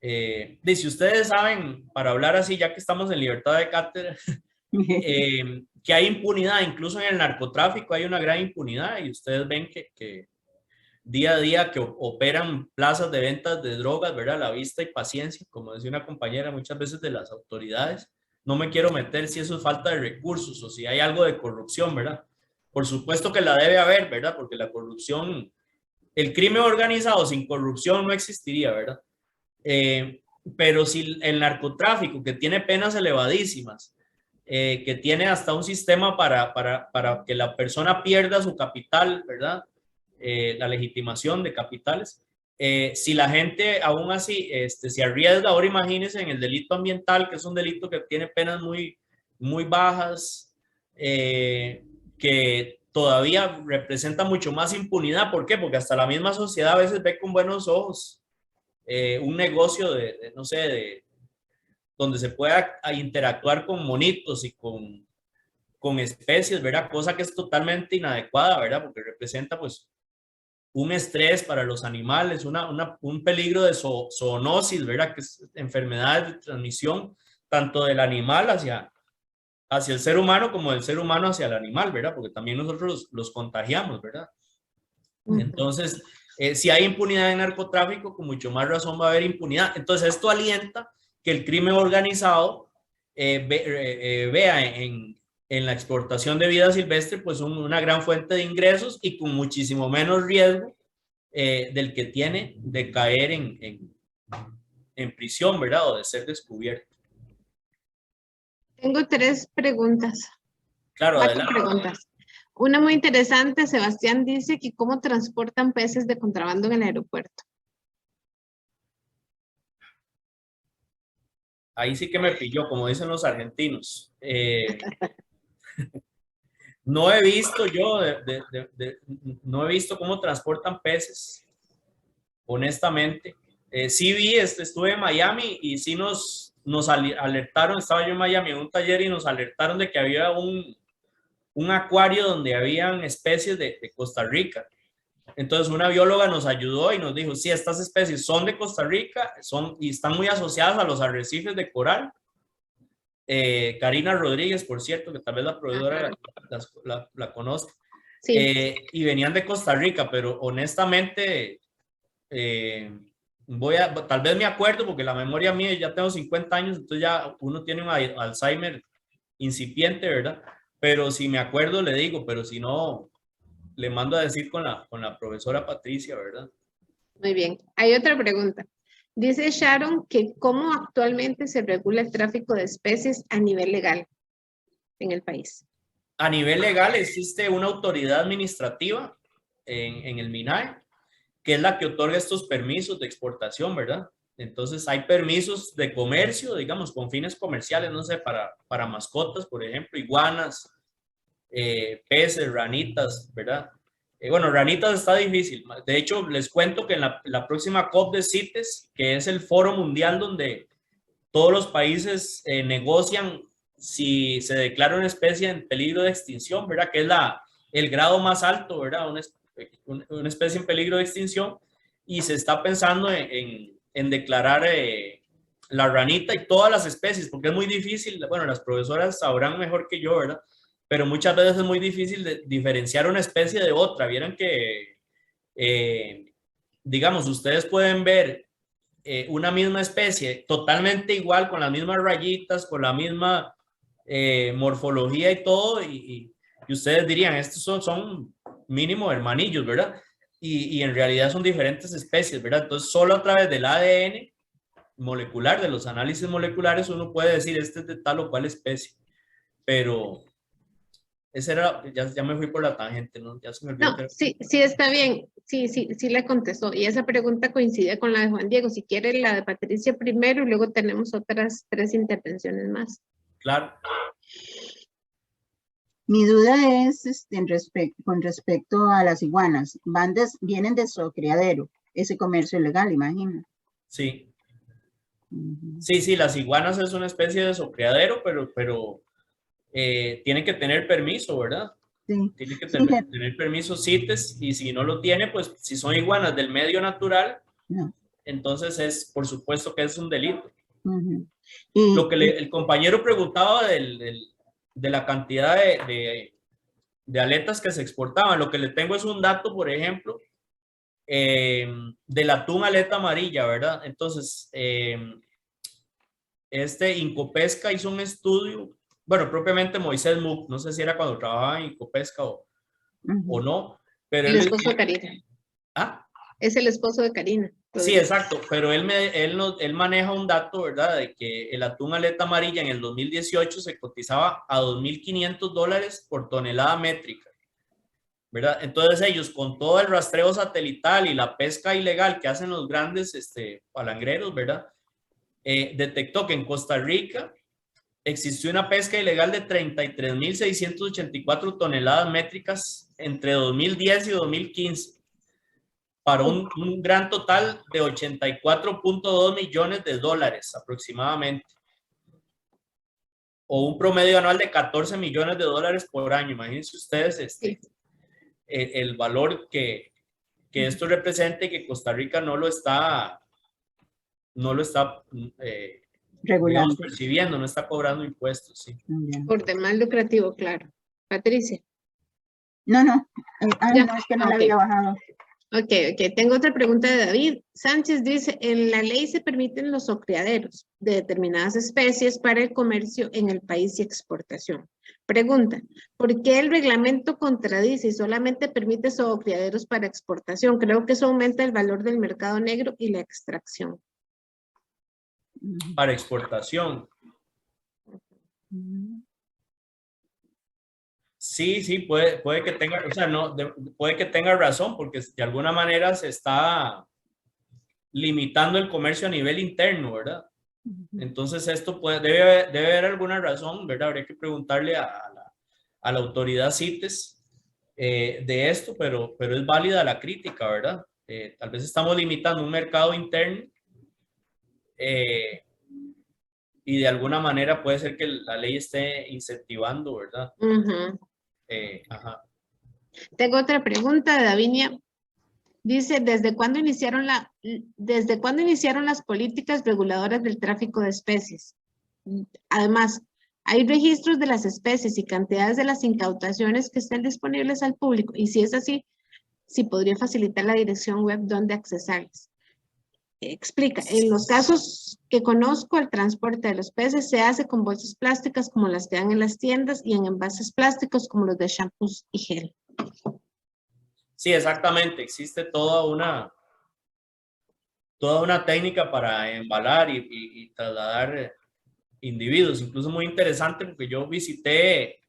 si ustedes saben, para hablar así, ya que estamos en libertad de cátedra, que hay impunidad, incluso en el narcotráfico hay una gran impunidad y ustedes ven que día a día que operan plazas de ventas de drogas, ¿verdad? La vista y paciencia, como decía una compañera muchas veces de las autoridades. No me quiero meter si eso es falta de recursos o si hay algo de corrupción, ¿verdad? Por supuesto que la debe haber, ¿verdad? Porque la corrupción, el crimen organizado sin corrupción no existiría, ¿verdad? Pero si el narcotráfico, que tiene penas elevadísimas, que tiene hasta un sistema para que la persona pierda su capital, ¿verdad? La legitimación de capitales. Si la gente aún así se arriesga, ahora imagínense en el delito ambiental, que es un delito que tiene penas muy, muy bajas, que todavía representa mucho más impunidad. ¿Por qué? Porque hasta la misma sociedad a veces ve con buenos ojos un negocio no sé, donde se pueda interactuar con monitos y con especies, ¿verdad? Cosa que es totalmente inadecuada, ¿verdad? Porque representa pues un estrés para los animales, un peligro de zoonosis, ¿verdad? Que es enfermedades de transmisión tanto del animal hacia el ser humano como del ser humano hacia el animal, ¿verdad? Porque también nosotros los contagiamos, ¿verdad? Entonces, si hay impunidad en narcotráfico, con mucho más razón va a haber impunidad. Entonces, esto alienta que el crimen organizado vea en la exportación de vida silvestre pues una gran fuente de ingresos y con muchísimo menos riesgo del que tiene de caer en prisión, ¿verdad? O de ser descubierto. Tengo 3 preguntas. Claro, 4 adelante. preguntas. Una muy interesante, Sebastián dice que cómo transportan peces de contrabando en el aeropuerto. Ahí sí que me pilló, como dicen los argentinos. No he visto yo, no he visto cómo transportan peces, honestamente. Sí vi, estuve en Miami y sí nos alertaron, estaba yo en Miami en un taller y nos alertaron de que había un acuario donde habían especies de Costa Rica. Entonces una bióloga nos ayudó y nos dijo, sí, estas especies son de Costa Rica y están muy asociadas a los arrecifes de coral. Karina Rodríguez, por cierto, que tal vez la proveedora la conozca. Sí. Y venían de Costa Rica, pero honestamente tal vez me acuerdo porque la memoria mía, ya tengo 50 años, entonces ya uno tiene un Alzheimer incipiente, ¿verdad? Pero si me acuerdo le digo, pero si no, le mando a decir con la profesora Patricia, ¿verdad? Muy bien. Hay otra pregunta. Dice Sharon que cómo actualmente se regula el tráfico de especies a nivel legal en el país. A nivel legal existe una autoridad administrativa en el MINAE, que es la que otorga estos permisos de exportación, ¿verdad? Entonces hay permisos de comercio, digamos, con fines comerciales, no sé, para mascotas, por ejemplo, iguanas, peces, ranitas, ¿verdad? Bueno, ranitas está difícil. De hecho, les cuento que en la próxima COP de CITES, que es el foro mundial donde todos los países negocian si se declara una especie en peligro de extinción, ¿verdad? Que es el grado más alto, ¿verdad? Una especie en peligro de extinción, y se está pensando en declarar la ranita y todas las especies, porque es muy difícil, bueno, las profesoras sabrán mejor que yo, ¿verdad? Pero muchas veces es muy difícil de diferenciar una especie de otra. Vieran que, digamos, ustedes pueden ver una misma especie totalmente igual, con las mismas rayitas, con la misma morfología y todo, y ustedes dirían, estos son mínimo hermanillos, ¿verdad? Y en realidad son diferentes especies, ¿verdad? Entonces, solo a través del ADN molecular, de los análisis moleculares, uno puede decir, este es de tal o cual especie. Pero ese era, ya me fui por la tangente, ¿no? Ya se me olvidó. No, sí, sí está bien. Sí le contestó. Y esa pregunta coincide con la de Juan Diego. Si quiere la de Patricia primero y luego tenemos otras 3 intervenciones más. Claro. Mi duda es con respecto a las iguanas. Vienen de su criadero, ese comercio ilegal, imagino. Sí. Sí, las iguanas es una especie de criadero, pero tiene que tener permiso, ¿verdad? Sí. Tiene que tener permiso CITES, y si no lo tiene, pues si son iguanas del medio natural, no. Entonces por supuesto que es un delito. Lo que el compañero preguntaba de la cantidad de aletas que se exportaban, lo que le tengo es un dato, por ejemplo, del atún aleta amarilla, ¿verdad? Entonces, Incopesca hizo un estudio, bueno, propiamente Moisés Muc, no sé si era cuando trabajaba en Incopesca o no, pero el esposo de Karina. ¿Ah? Es el esposo de Karina. Sí, exacto, pero él maneja un dato, ¿verdad? De que el atún aleta amarilla en el 2018 se cotizaba a $2,500 por tonelada métrica, ¿verdad? Entonces ellos, con todo el rastreo satelital y la pesca ilegal que hacen los grandes palangreros, ¿verdad? Detectó que en Costa Rica existió una pesca ilegal de 33.684 toneladas métricas entre 2010 y 2015, para un gran total de $84.2 millones aproximadamente, o un promedio anual de $14 millones por año. Imagínense ustedes el valor que esto representa, y que Costa Rica no lo está regulando, percibiendo, no está cobrando impuestos. Sí. Por demás lucrativo, claro. Patricia. No, no, es que no la había bajado. Ok, tengo otra pregunta de David Sánchez. Dice, en la ley se permiten los criaderos de determinadas especies para el comercio en el país y exportación. Pregunta, ¿por qué el reglamento contradice y solamente permite criaderos para exportación? Creo que eso aumenta el valor del mercado negro y la extracción. Para exportación. Sí, puede que tenga, o sea, no, puede que tenga razón, porque de alguna manera se está limitando el comercio a nivel interno, ¿verdad? Entonces esto debe haber alguna razón, ¿verdad? Habría que preguntarle a la autoridad CITES de esto, pero es válida la crítica, ¿verdad? Tal vez estamos limitando un mercado interno y de alguna manera puede ser que la ley esté incentivando, ¿verdad? Ajá. Tengo otra pregunta de Davinia. Dice, ¿desde cuándo iniciaron las políticas reguladoras del tráfico de especies? Además, ¿hay registros de las especies y cantidades de las incautaciones que estén disponibles al público? Y si es así, si podría facilitar la dirección web donde accesarlas. Explica, en los casos que conozco, el transporte de los peces se hace con bolsas plásticas como las que dan en las tiendas y en envases plásticos como los de shampoos y gel. Sí, exactamente. Existe toda una técnica para embalar y trasladar individuos. Incluso muy interesante porque yo visité,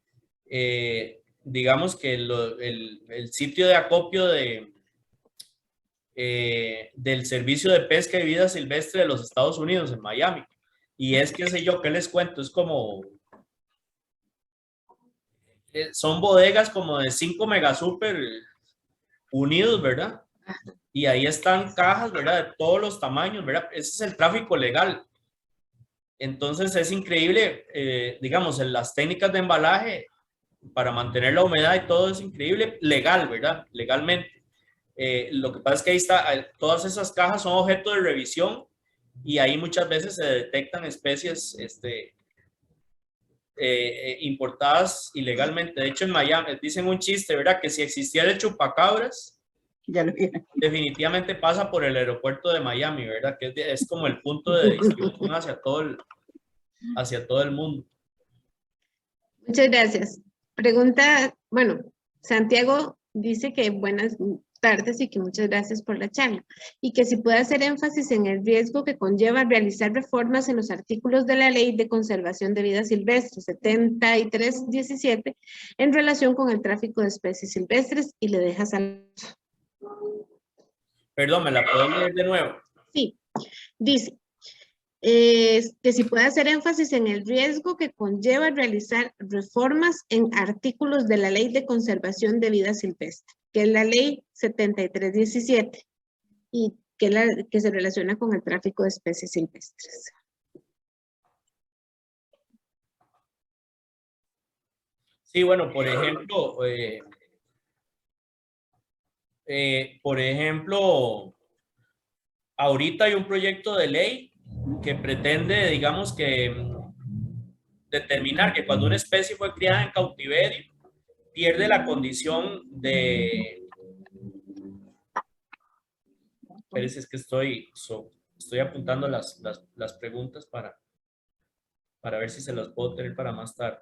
digamos que el sitio de acopio del Servicio de Pesca y Vida Silvestre de los Estados Unidos en Miami. Y es, qué sé yo, ¿qué les cuento? Es como, son bodegas como de 5 megasuper unidos, ¿verdad? Y ahí están cajas, ¿verdad? De todos los tamaños, ¿verdad? Ese es el tráfico legal. Entonces es increíble, digamos, en las técnicas de embalaje para mantener la humedad y todo es increíble, legal, ¿verdad? Legalmente. Lo que pasa es que ahí está, todas esas cajas son objeto de revisión y ahí muchas veces se detectan especies importadas ilegalmente. De hecho, en Miami dicen un chiste, ¿verdad? Que si existiera el chupacabras, Ya lo vieron. definitivamente pasa por el aeropuerto de Miami, ¿verdad? Que es como el punto de distribución hacia todo el mundo. Muchas gracias. Pregunta, bueno, Santiago dice que buenas tardes y que muchas gracias por la charla y que si puede hacer énfasis en el riesgo que conlleva realizar reformas en los artículos de la Ley de Conservación de Vida Silvestre 7317 en relación con el tráfico de especies silvestres y le dejas al... Perdón, ¿me la puedo leer de nuevo? Sí, dice que si puede hacer énfasis en el riesgo que conlleva realizar reformas en artículos de la Ley de Conservación de Vida Silvestre, que es la Ley 7317 y que se relaciona con el tráfico de especies silvestres. Sí, bueno, por ejemplo, ahorita hay un proyecto de ley que pretende, digamos que determinar que cuando una especie fue criada en cautiverio, pierde la condición de... Pero es que estoy apuntando las preguntas para ver si se las puedo tener para más tarde.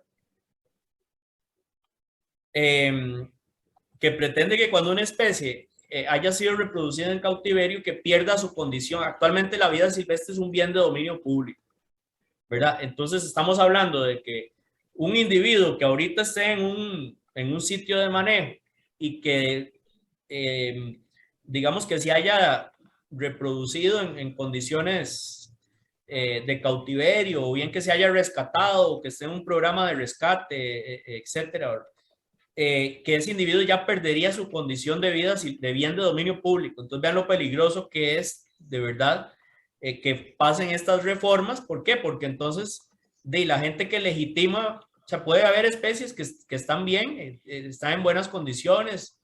Que pretende que cuando una especie haya sido reproducida en cautiverio, que pierda su condición. Actualmente la vida silvestre es un bien de dominio público, ¿verdad? Entonces estamos hablando de que un individuo que ahorita esté en un sitio de manejo y que, digamos que se haya reproducido en condiciones de cautiverio, o bien que se haya rescatado, o que esté en un programa de rescate, etcétera, que ese individuo ya perdería su condición de vida de bien de dominio público. Entonces vean lo peligroso que es de verdad que pasen estas reformas. ¿Por qué? Porque entonces la gente que legitima, o sea, puede haber especies que están bien, están en buenas condiciones,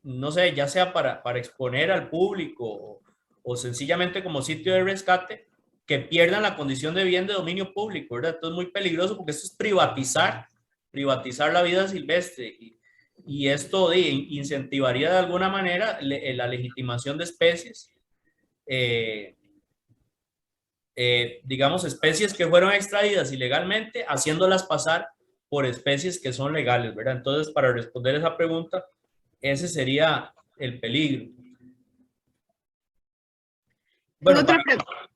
no sé, ya sea para exponer al público o sencillamente como sitio de rescate, que pierdan la condición de bien de dominio público, ¿verdad? Entonces es muy peligroso porque esto es privatizar la vida silvestre y esto incentivaría de alguna manera la legitimación de especies, digamos, especies que fueron extraídas ilegalmente, haciéndolas pasar por especies que son legales, ¿verdad? Entonces, para responder esa pregunta, ese sería el peligro. Bueno,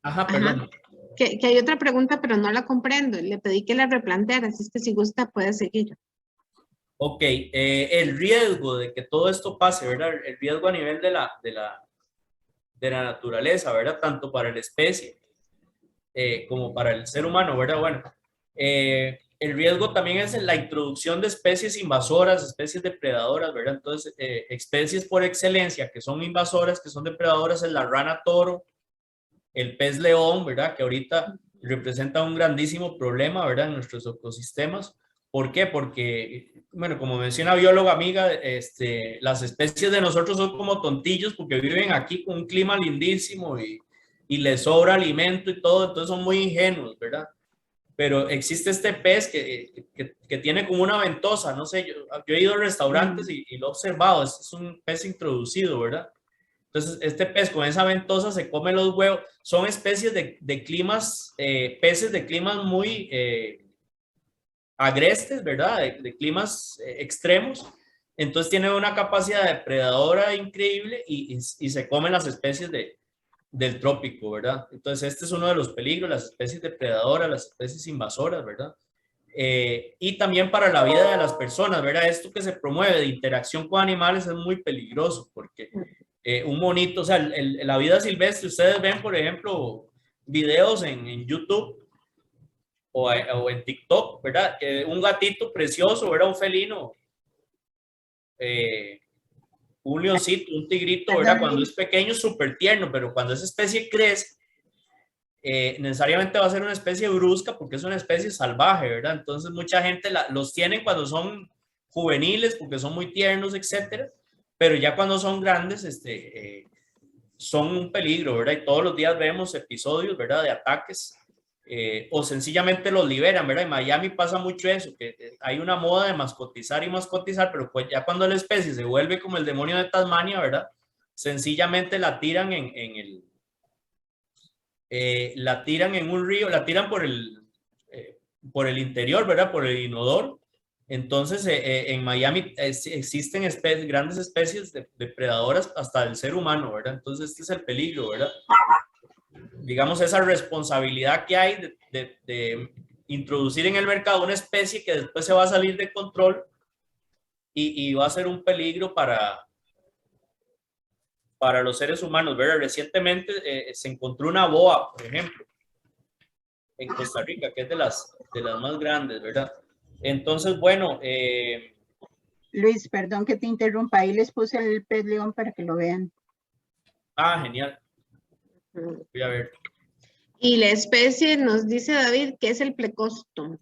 ajá, perdón. Que hay otra pregunta, pero no la comprendo. Le pedí que la replanteara, así es que si gusta puede seguir. Ok, el riesgo de que todo esto pase, ¿verdad? El riesgo a nivel de la naturaleza, ¿verdad? Tanto para la especie como para el ser humano, ¿verdad? Bueno, el riesgo también es la introducción de especies invasoras, especies depredadoras, ¿verdad? Entonces, especies por excelencia que son invasoras, que son depredadoras, es la rana toro, el pez león, ¿verdad? Que ahorita representa un grandísimo problema, ¿verdad? En nuestros ecosistemas. ¿Por qué? Porque, bueno, como menciona bióloga amiga, las especies de nosotros son como tontillos porque viven aquí con un clima lindísimo y les sobra alimento y todo, entonces son muy ingenuos, ¿verdad? Pero existe este pez que tiene como una ventosa, no sé, yo he ido a restaurantes y lo he observado, es un pez introducido, ¿verdad? Entonces, este pez con esa ventosa se come los huevos. Son especies de climas, peces de climas muy agrestes, ¿verdad? De climas extremos. Entonces, tienen una capacidad depredadora increíble y se comen las especies del trópico, ¿verdad? Entonces, este es uno de los peligros, las especies depredadoras, las especies invasoras, ¿verdad? Y también para la vida de las personas, ¿verdad? Esto que se promueve de interacción con animales es muy peligroso porque un monito, o sea, la vida silvestre, ustedes ven, por ejemplo, videos en YouTube o en TikTok, ¿verdad? Un gatito precioso, ¿verdad? Un felino, eh, un leoncito, un tigrito, ¿verdad? Cuando es pequeño es súper tierno, pero cuando esa especie crece, necesariamente va a ser una especie brusca porque es una especie salvaje, ¿verdad? Entonces mucha gente los tiene cuando son juveniles porque son muy tiernos, etcétera, pero ya cuando son grandes, son un peligro, ¿verdad? Y todos los días vemos episodios, ¿verdad? De ataques o sencillamente los liberan, ¿verdad? En Miami pasa mucho eso, que hay una moda de mascotizar y mascotizar, pero pues ya cuando la especie se vuelve como el demonio de Tasmania, ¿verdad? Sencillamente la tiran la tiran en un río, la tiran por el interior, ¿verdad? Por el inodoro. Entonces, en Miami existen grandes especies depredadoras hasta del ser humano, ¿verdad? Entonces, este es el peligro, ¿verdad? Digamos, esa responsabilidad que hay de introducir en el mercado una especie que después se va a salir de control y va a ser un peligro para los seres humanos, ¿verdad? Recientemente se encontró una boa, por ejemplo, en Costa Rica, que es de las más grandes, ¿verdad? Entonces, bueno. Luis, perdón que te interrumpa, ahí les puse el pez león para que lo vean. Ah, genial. Voy a ver. Y la especie nos dice David que es el plecóstomo.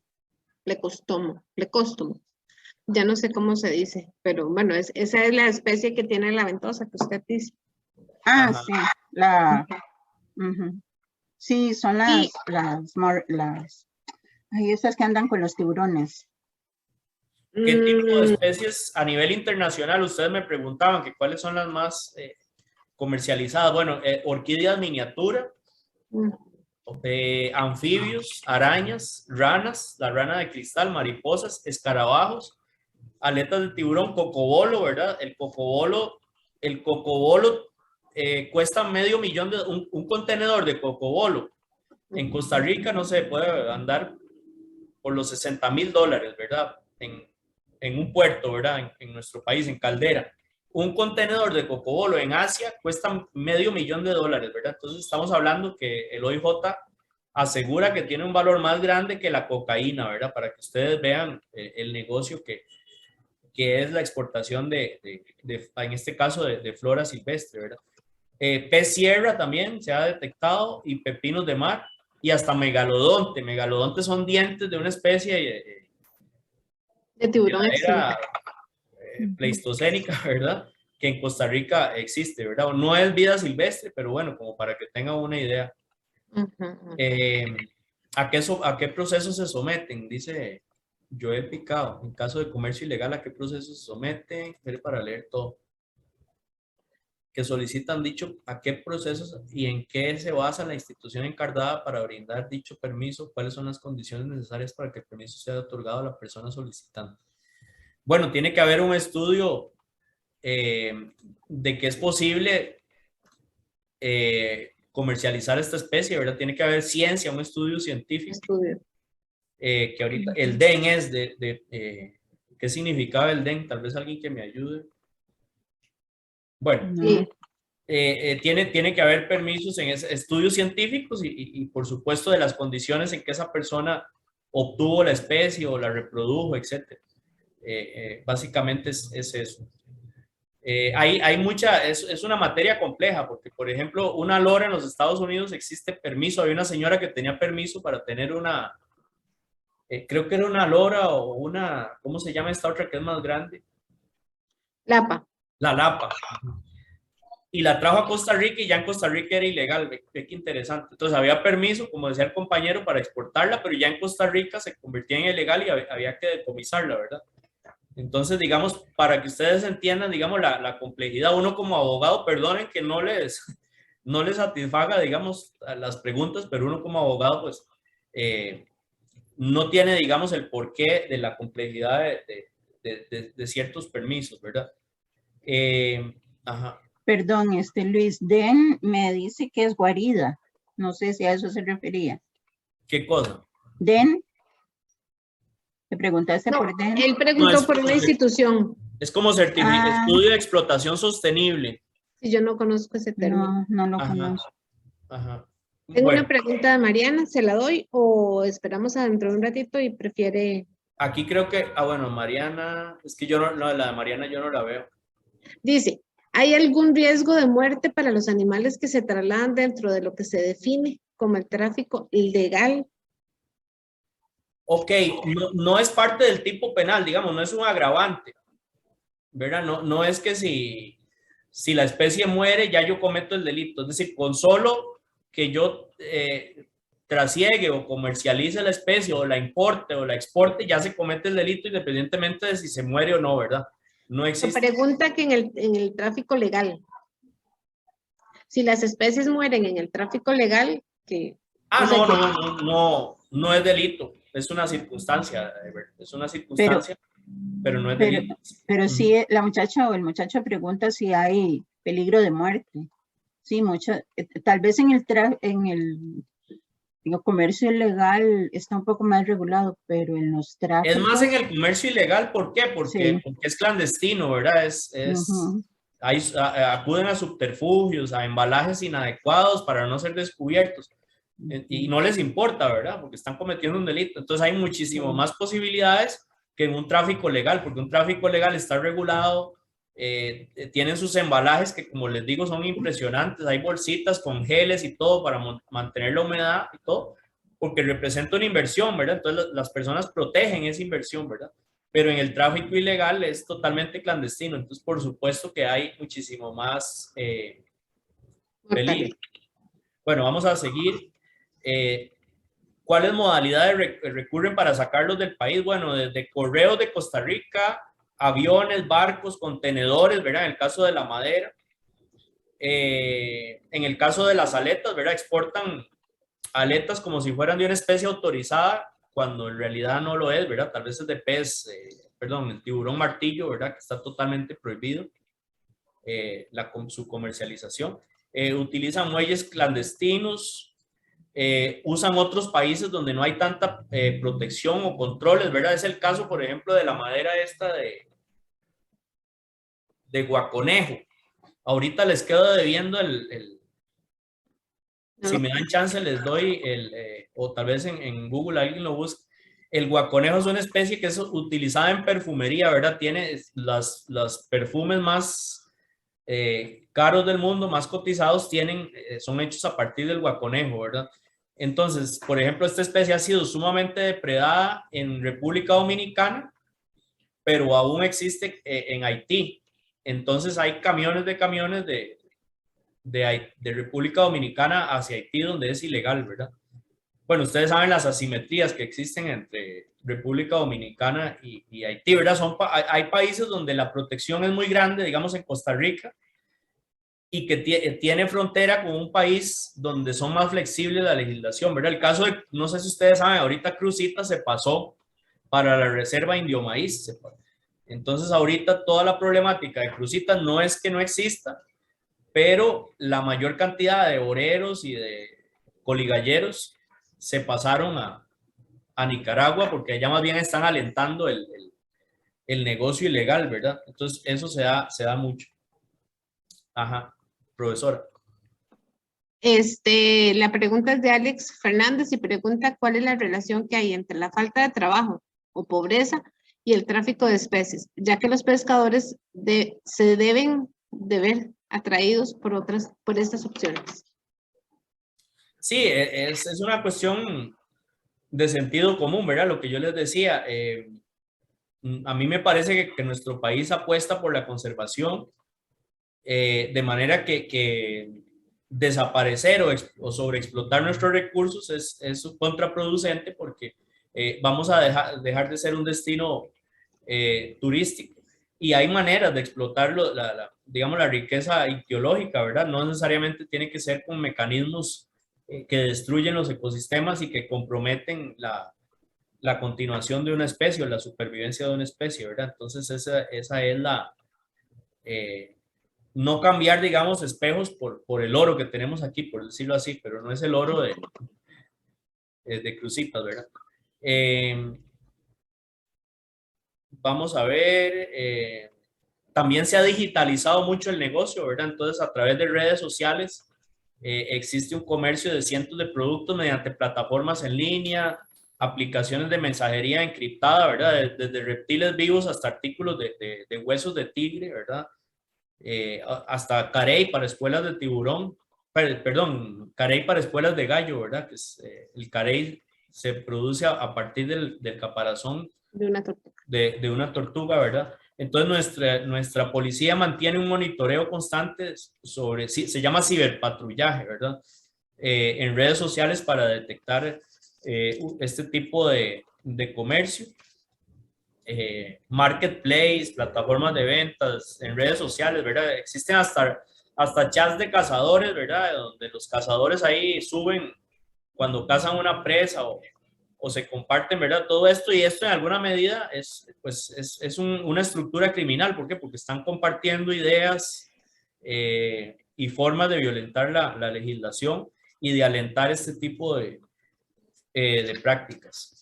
Ya no sé cómo se dice, pero bueno, esa es la especie que tiene la ventosa que usted dice. Ah, Ajá. sí, sí, son esas que andan con los tiburones. ¿Qué tipo de especies a nivel internacional? Ustedes me preguntaban que cuáles son las más comercializadas. Bueno, orquídeas miniatura, anfibios, arañas, ranas, la rana de cristal, mariposas, escarabajos, aletas de tiburón, cocobolo, ¿verdad? El cocobolo cuesta $500,000, un contenedor de cocobolo. En Costa Rica no se puede andar por los $60,000, ¿verdad? En un puerto, ¿verdad? En nuestro país, en Caldera. Un contenedor de cocobolo en Asia cuesta $500,000, ¿verdad? Entonces estamos hablando que el OIJ asegura que tiene un valor más grande que la cocaína, ¿verdad? Para que ustedes vean el negocio que es la exportación en este caso, de flora silvestre, ¿verdad? Pez sierra también se ha detectado y pepinos de mar y hasta megalodonte. Megalodonte son dientes de una especie de tiburón de la era extinto. pleistocénica, ¿verdad? Que en Costa Rica existe, ¿verdad? No es vida silvestre, pero bueno, como para que tengan una idea. ¿A qué proceso se someten? Dice Joel Picado. En caso de comercio ilegal, ¿a qué proceso se someten? Para leer todo. Que solicitan dicho, a qué procesos y en qué se basa la institución encargada para brindar dicho permiso, cuáles son las condiciones necesarias para que el permiso sea otorgado a la persona solicitante. Bueno, tiene que haber un estudio de que es posible comercializar esta especie, ¿verdad? Tiene que haber ciencia, un estudio científico. Que ahorita el DEN es ¿Qué significaba el DEN? Tal vez alguien que me ayude. Bueno, Sí. tiene que haber permisos en estudios científicos y por supuesto de las condiciones en que esa persona obtuvo la especie o la reprodujo, etc. Básicamente es eso. Hay mucha, es una materia compleja porque, por ejemplo, una lora en los Estados Unidos existe permiso. Había una señora que tenía permiso para tener una, creo que era una lora o una, ¿cómo se llama esta otra que es más grande? Lapa. La lapa. Y la trajo a Costa Rica y ya en Costa Rica era ilegal. Ve qué interesante. Entonces había permiso, como decía el compañero, para exportarla, pero ya en Costa Rica se convertía en ilegal y había que decomisarla, ¿verdad? Entonces, digamos, para que ustedes entiendan, digamos, la complejidad, uno como abogado, perdonen que no les satisfaga, digamos, a las preguntas, pero uno como abogado, pues, no tiene, digamos, el porqué de la complejidad de ciertos permisos, ¿verdad? Ajá. Perdón, Luis, Den me dice que es guarida. No sé si a eso se refería. ¿Qué cosa? Den, ¿te preguntaste No, por Den? él preguntó No, es por una institución. Es como estudio de explotación sostenible. Y yo no conozco ese término. No lo Ajá, conozco. ajá. Tengo Bueno, una pregunta de Mariana, ¿se la doy o esperamos adentro de un ratito y prefiere? aquí creo que, bueno, Mariana, es que yo no, la de Mariana yo no la veo. Dice, ¿hay algún riesgo de muerte para los animales que se trasladan dentro de lo que se define como el tráfico ilegal? Ok, no es parte del tipo penal, digamos, no es un agravante, ¿verdad? No es que si la especie muere ya yo cometo el delito. Es decir, con solo que yo trasiegue o comercialice la especie o la importe o la exporte, ya se comete el delito independientemente de si se muere o no, ¿verdad? No Se existe. pregunta que en el tráfico legal, si las especies mueren en el tráfico legal, que... No es delito, es una circunstancia, pero no es delito. Pero sí, la muchacha o el muchacho pregunta si hay peligro de muerte. Sí, tal vez en el comercio ilegal está un poco más regulado, pero en los tráficos... Es más en el comercio ilegal, ¿por qué? Porque es clandestino, ¿verdad? Acuden a subterfugios, a embalajes inadecuados para no ser descubiertos. Y no les importa, ¿verdad? Porque están cometiendo un delito. Entonces hay muchísimo más posibilidades que en un tráfico legal, porque un tráfico legal está regulado, tienen sus embalajes que, como les digo, son impresionantes. Hay bolsitas con geles y todo para mantener la humedad y todo, porque representa una inversión, ¿verdad? Entonces las personas protegen esa inversión, ¿verdad? Pero en el tráfico ilegal es totalmente clandestino. Entonces, por supuesto que hay muchísimo más peligro. Bueno, vamos a seguir. ¿Cuáles modalidades recurren para sacarlos del país? Bueno, desde correos de Costa Rica, aviones, barcos, contenedores, ¿verdad? En el caso de la madera. En el caso de las aletas, ¿verdad? Exportan aletas como si fueran de una especie autorizada, cuando en realidad no lo es, ¿verdad? Tal vez es de pez, el tiburón martillo, ¿verdad? Que está totalmente prohibido su comercialización. Utilizan muelles clandestinos, usan otros países donde no hay tanta protección o controles, ¿verdad? Es el caso, por ejemplo, de la madera esta de guaconejo. Ahorita les quedo debiendo si me dan chance les doy o tal vez en Google alguien lo busque. El guaconejo es una especie que es utilizada en perfumería, ¿verdad? Tiene los perfumes más caros del mundo, más cotizados, son hechos a partir del guaconejo, ¿verdad? Entonces, por ejemplo, esta especie ha sido sumamente depredada en República Dominicana, pero aún existe en Haití. Entonces hay camiones de República Dominicana hacia Haití donde es ilegal, ¿verdad? Bueno, ustedes saben las asimetrías que existen entre República Dominicana y Haití, ¿verdad? Hay países donde la protección es muy grande, digamos en Costa Rica, y que tiene frontera con un país donde son más flexibles la legislación, ¿verdad? El caso de, no sé si ustedes saben, ahorita Crucita se pasó para la reserva Indio Maíz. Entonces ahorita toda la problemática de Crucita no es que no exista, pero la mayor cantidad de oreros y de coligalleros se pasaron a Nicaragua porque allá más bien están alentando el negocio ilegal, ¿verdad? Entonces, eso se da mucho. Ajá, profesora. La pregunta es de Alex Fernández y pregunta cuál es la relación que hay entre la falta de trabajo o pobreza y el tráfico de especies, ya que los pescadores se deben de ver atraídos por estas opciones. Sí, es una cuestión de sentido común, ¿verdad? Lo que yo les decía, a mí me parece que nuestro país apuesta por la conservación, de manera que desaparecer o sobreexplotar nuestros recursos es contraproducente porque vamos a dejar de ser un destino turístico. Y hay maneras de explotar digamos, la riqueza ictiológica, ¿verdad? No necesariamente tiene que ser con mecanismos que destruyen los ecosistemas y que comprometen la continuación de una especie o la supervivencia de una especie, ¿verdad? Entonces esa es no cambiar, digamos, espejos por el oro que tenemos aquí, por decirlo así, pero no es el oro de Cruzitas, ¿verdad? Vamos a ver, también se ha digitalizado mucho el negocio, ¿verdad? Entonces, a través de redes sociales existe un comercio de cientos de productos mediante plataformas en línea, aplicaciones de mensajería encriptada, ¿verdad? Desde reptiles vivos hasta artículos de huesos de tigre, ¿verdad? Hasta carey para espuelas de tiburón, perdón, carey para espuelas de gallo, ¿verdad? Que es, el carey se produce a partir del caparazón De una tortuga. De una tortuga, ¿verdad? Entonces nuestra policía mantiene un monitoreo constante sobre, se llama ciberpatrullaje, ¿verdad? En redes sociales para detectar este tipo de comercio. Marketplace, plataformas de ventas, en redes sociales, ¿verdad? Existen hasta chats de cazadores, ¿verdad? Donde los cazadores ahí suben cuando cazan una presa o se comparten, ¿verdad? Todo esto, y esto en alguna medida es una estructura criminal. ¿Por qué? Porque están compartiendo ideas y formas de violentar la legislación y de alentar este tipo de prácticas.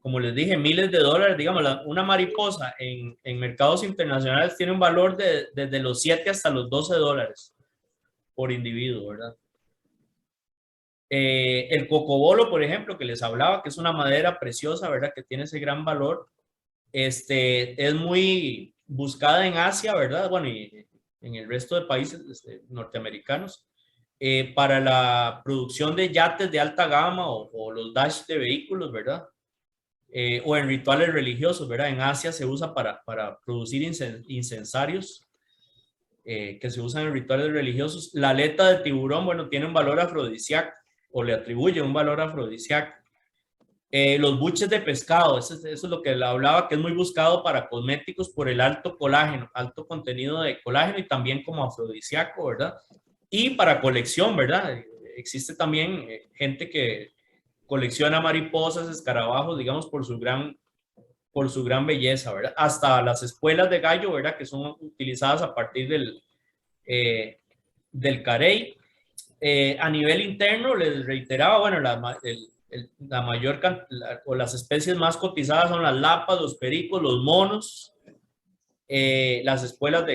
Como les dije, miles de dólares, digamos, una mariposa en mercados internacionales tiene un valor desde los 7 hasta los 12 dólares por individuo, ¿verdad? El cocobolo, por ejemplo, que les hablaba, que es una madera preciosa, ¿verdad? Que tiene ese gran valor, es muy buscada en Asia, ¿verdad? Bueno, y en el resto de países norteamericanos, para la producción de yates de alta gama o los dash de vehículos, ¿verdad? O en rituales religiosos, ¿verdad? En Asia se usa para producir incensarios que se usan en rituales religiosos. La aleta de tiburón, bueno, tiene un valor afrodisíaco o le atribuye un valor afrodisíaco. Los buches de pescado, eso es lo que le hablaba, que es muy buscado para cosméticos por el alto colágeno, alto contenido de colágeno y también como afrodisíaco, ¿verdad? Y para colección, ¿verdad? Existe también gente que colecciona mariposas, escarabajos, digamos, por su gran belleza, ¿verdad? Hasta las espuelas de gallo, ¿verdad? Que son utilizadas a partir del carey. A nivel interno, les reiteraba, bueno, la mayor o las especies más cotizadas son las lapas, los pericos, los monos, las espuelas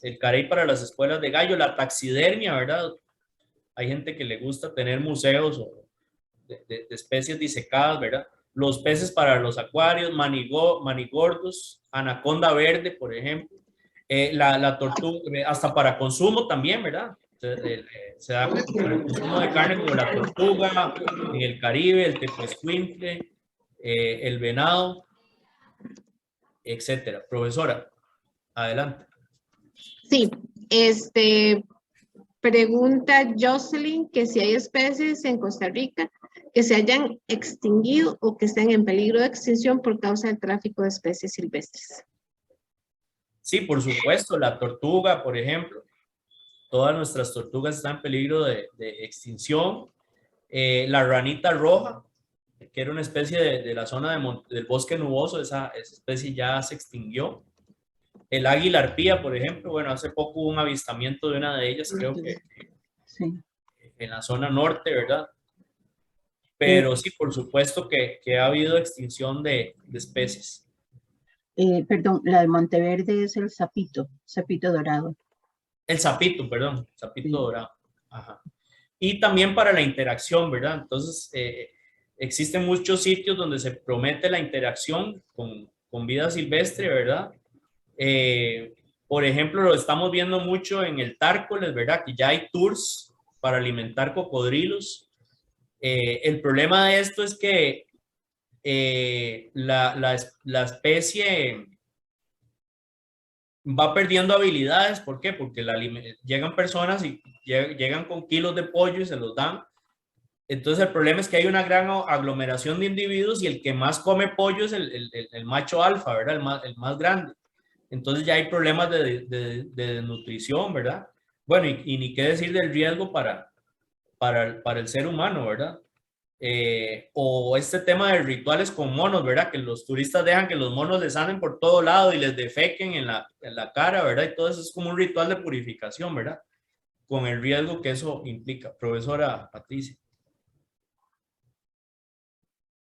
el carey para las espuelas de gallo, la taxidermia, ¿verdad? Hay gente que le gusta tener museos de especies disecadas, ¿verdad? Los peces para los acuarios, manigordos, anaconda verde, por ejemplo, la tortuga, hasta para consumo también, ¿verdad? Se da para el consumo de carne como la tortuga, en el Caribe, el tepoescuintle, el venado, etcétera. Profesora, adelante. Sí, pregunta Jocelyn que si hay especies en Costa Rica que se hayan extinguido o que estén en peligro de extinción por causa del tráfico de especies silvestres. Sí, por supuesto, la tortuga, por ejemplo. Todas nuestras tortugas están en peligro de extinción. La ranita roja, que era una especie de la zona del bosque nuboso, esa especie ya se extinguió. El águila arpía, por ejemplo, bueno, hace poco hubo un avistamiento de una de ellas, creo que sí, en la zona norte, ¿verdad? pero sí, por supuesto que ha habido extinción de especies. Perdón, la de Monteverde es el sapito dorado. El sapito, perdón, sapito Sí. dorado. Ajá. Y también para la interacción, ¿verdad? Entonces, existen muchos sitios donde se promete la interacción con vida silvestre, ¿verdad? Por ejemplo, lo estamos viendo mucho en el Tárcoles, ¿verdad? Que ya hay tours para alimentar cocodrilos. El problema de esto es que la especie va perdiendo habilidades. ¿Por qué? Porque llegan personas y llegan con kilos de pollo y se los dan. Entonces el problema es que hay una gran aglomeración de individuos y el que más come pollo es el macho alfa, ¿verdad? El más grande. Entonces ya hay problemas de desnutrición, ¿verdad? Bueno, y ni qué decir del riesgo para el ser humano, ¿verdad? O este tema de rituales con monos, ¿verdad? Que los turistas dejan que los monos les anden por todo lado y les defequen en la cara, ¿verdad? Y todo eso es como un ritual de purificación, ¿verdad? Con el riesgo que eso implica. Profesora Patricia.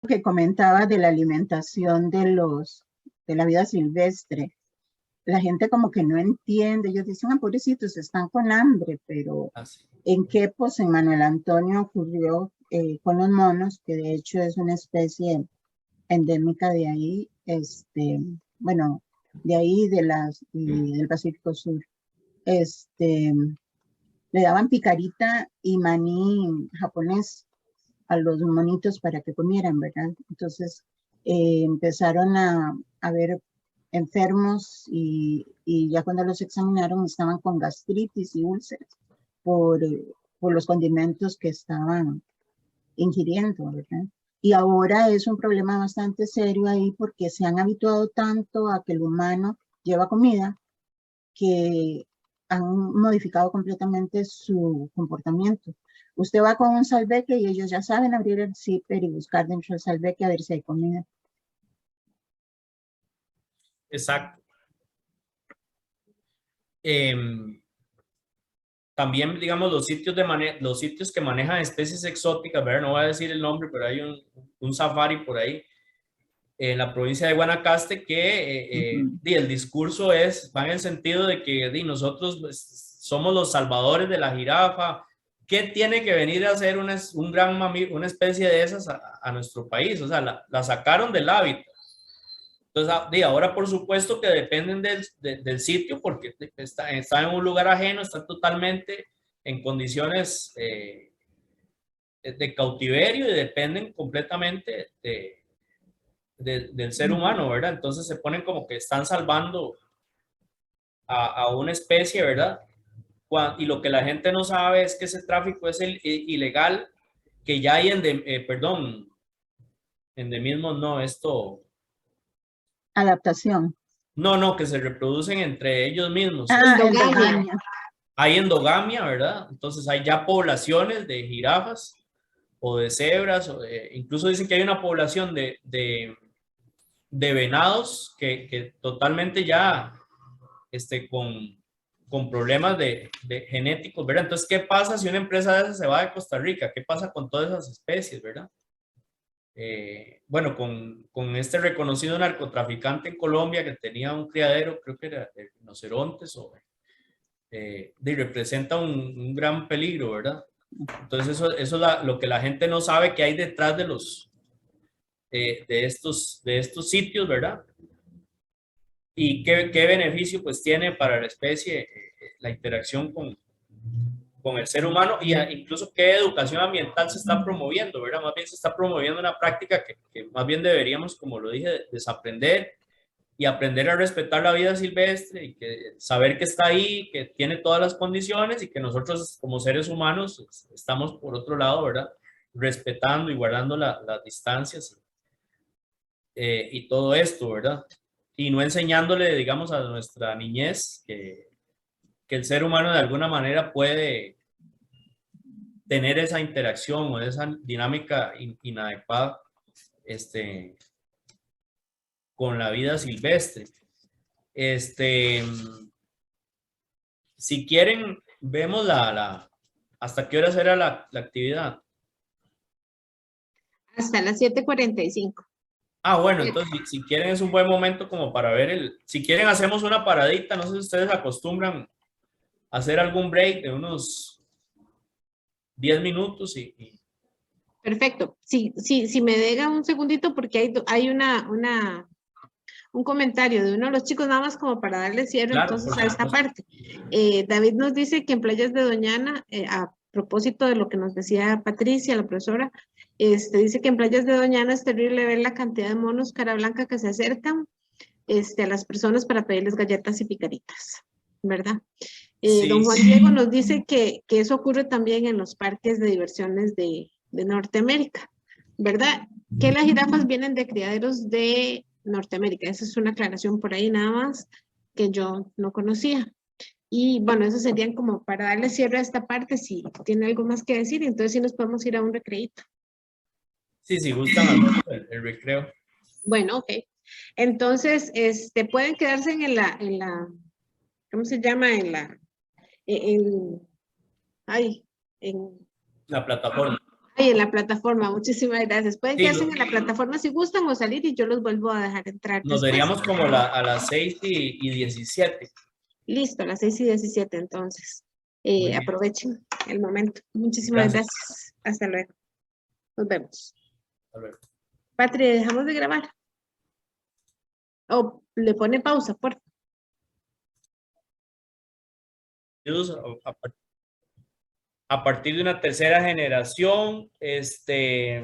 Que comentaba de la alimentación de la vida silvestre. La gente como que no entiende, ellos dicen, ah, pobrecitos, están con hambre, pero en Quepos, en Manuel Antonio, ocurrió con los monos, que de hecho es una especie endémica de ahí, bueno, de ahí del Pacífico Sur. Le daban picarita y maní japonés a los monitos para que comieran, ¿verdad? Entonces empezaron a ver enfermos y ya cuando los examinaron estaban con gastritis y úlceras por los condimentos que estaban ingiriendo, ¿verdad? Y ahora es un problema bastante serio ahí porque se han habituado tanto a que el humano lleva comida que han modificado completamente su comportamiento. Usted va con un salveque y ellos ya saben abrir el zipper y buscar dentro del salveque a ver si hay comida. Exacto. También, digamos, los sitios que manejan especies exóticas, ¿verdad? No voy a decir el nombre, pero hay un safari por ahí en la provincia de Guanacaste que el discurso va en el sentido de que nosotros pues, somos los salvadores de la jirafa. ¿Qué tiene que venir a hacer un gran mamífero, una especie de esas a nuestro país? O sea, la sacaron del hábitat. Entonces, ahora por supuesto que dependen del sitio porque está en un lugar ajeno, está totalmente en condiciones de cautiverio y dependen completamente del ser humano, ¿verdad? Entonces se ponen como que están salvando a una especie, ¿verdad? Y lo que la gente no sabe es que ese tráfico es ilegal, que ya hay endemismos, no, Adaptación. No, que se reproducen entre ellos mismos. Endogamia. Hay endogamia, ¿verdad? Entonces hay ya poblaciones de jirafas o de cebras, incluso dicen que hay una población de venados que totalmente ya con problemas de genéticos, ¿verdad? Entonces, ¿qué pasa si una empresa de esas se va de Costa Rica? ¿Qué pasa con todas esas especies, verdad? Bueno, con este reconocido narcotraficante en Colombia que tenía un criadero, creo que era de rinocerontes, representa un gran peligro, ¿verdad? Entonces eso es lo que la gente no sabe que hay detrás de estos sitios, ¿verdad? Y qué beneficio pues tiene para la especie la interacción con el ser humano y incluso qué educación ambiental se está promoviendo, ¿verdad? Más bien se está promoviendo una práctica que más bien deberíamos, como lo dije, desaprender y aprender a respetar la vida silvestre y saber que está ahí, que tiene todas las condiciones y que nosotros como seres humanos estamos por otro lado, ¿verdad? Respetando y guardando las distancias y todo esto, ¿verdad? Y no enseñándole, digamos, a nuestra niñez que el ser humano de alguna manera puede tener esa interacción o esa dinámica inadecuada con la vida silvestre. Si quieren, vemos ¿hasta qué hora será la actividad? Hasta las 7:45. Ah, bueno, entonces si quieren es un buen momento como para ver si quieren hacemos una paradita, no sé si ustedes acostumbran a hacer algún break de unos 10 minutos Perfecto. Sí, me dejan un segundito porque hay un comentario de uno de los chicos, nada más como para darle cierre claro, entonces por a esta supuesto. parte. David nos dice que en Playas de Doñana, a propósito de lo que nos decía Patricia, la profesora, dice que en Playas de Doñana es terrible ver la cantidad de monos cara blanca que se acercan a las personas para pedirles galletas y picaritas, ¿verdad? Sí, Don Juan Diego nos dice que eso ocurre también en los parques de diversiones de Norteamérica, ¿verdad? Que las jirafas vienen de criaderos de Norteamérica. Esa es una aclaración por ahí nada más que yo no conocía. Y bueno, eso serían como para darle cierre a esta parte, si tiene algo más que decir, entonces sí nos podemos ir a un recreíto. sí, si gustan hacemos el recreo. Bueno, ok. Entonces, pueden quedarse en la, ¿cómo se llama? Ay, La plataforma. en la plataforma. Muchísimas gracias. Pueden Sí, quedarse en la plataforma si gustan o salir y yo los vuelvo a dejar entrar nos después. veríamos como a las 6:17. Listo, a las 6:17 entonces. Muy bien. Aprovechen el momento. Muchísimas gracias. Hasta luego. Nos vemos. Hasta luego. Patria, ¿dejamos de grabar? O le pone pausa, por favor. A partir de una tercera generación, este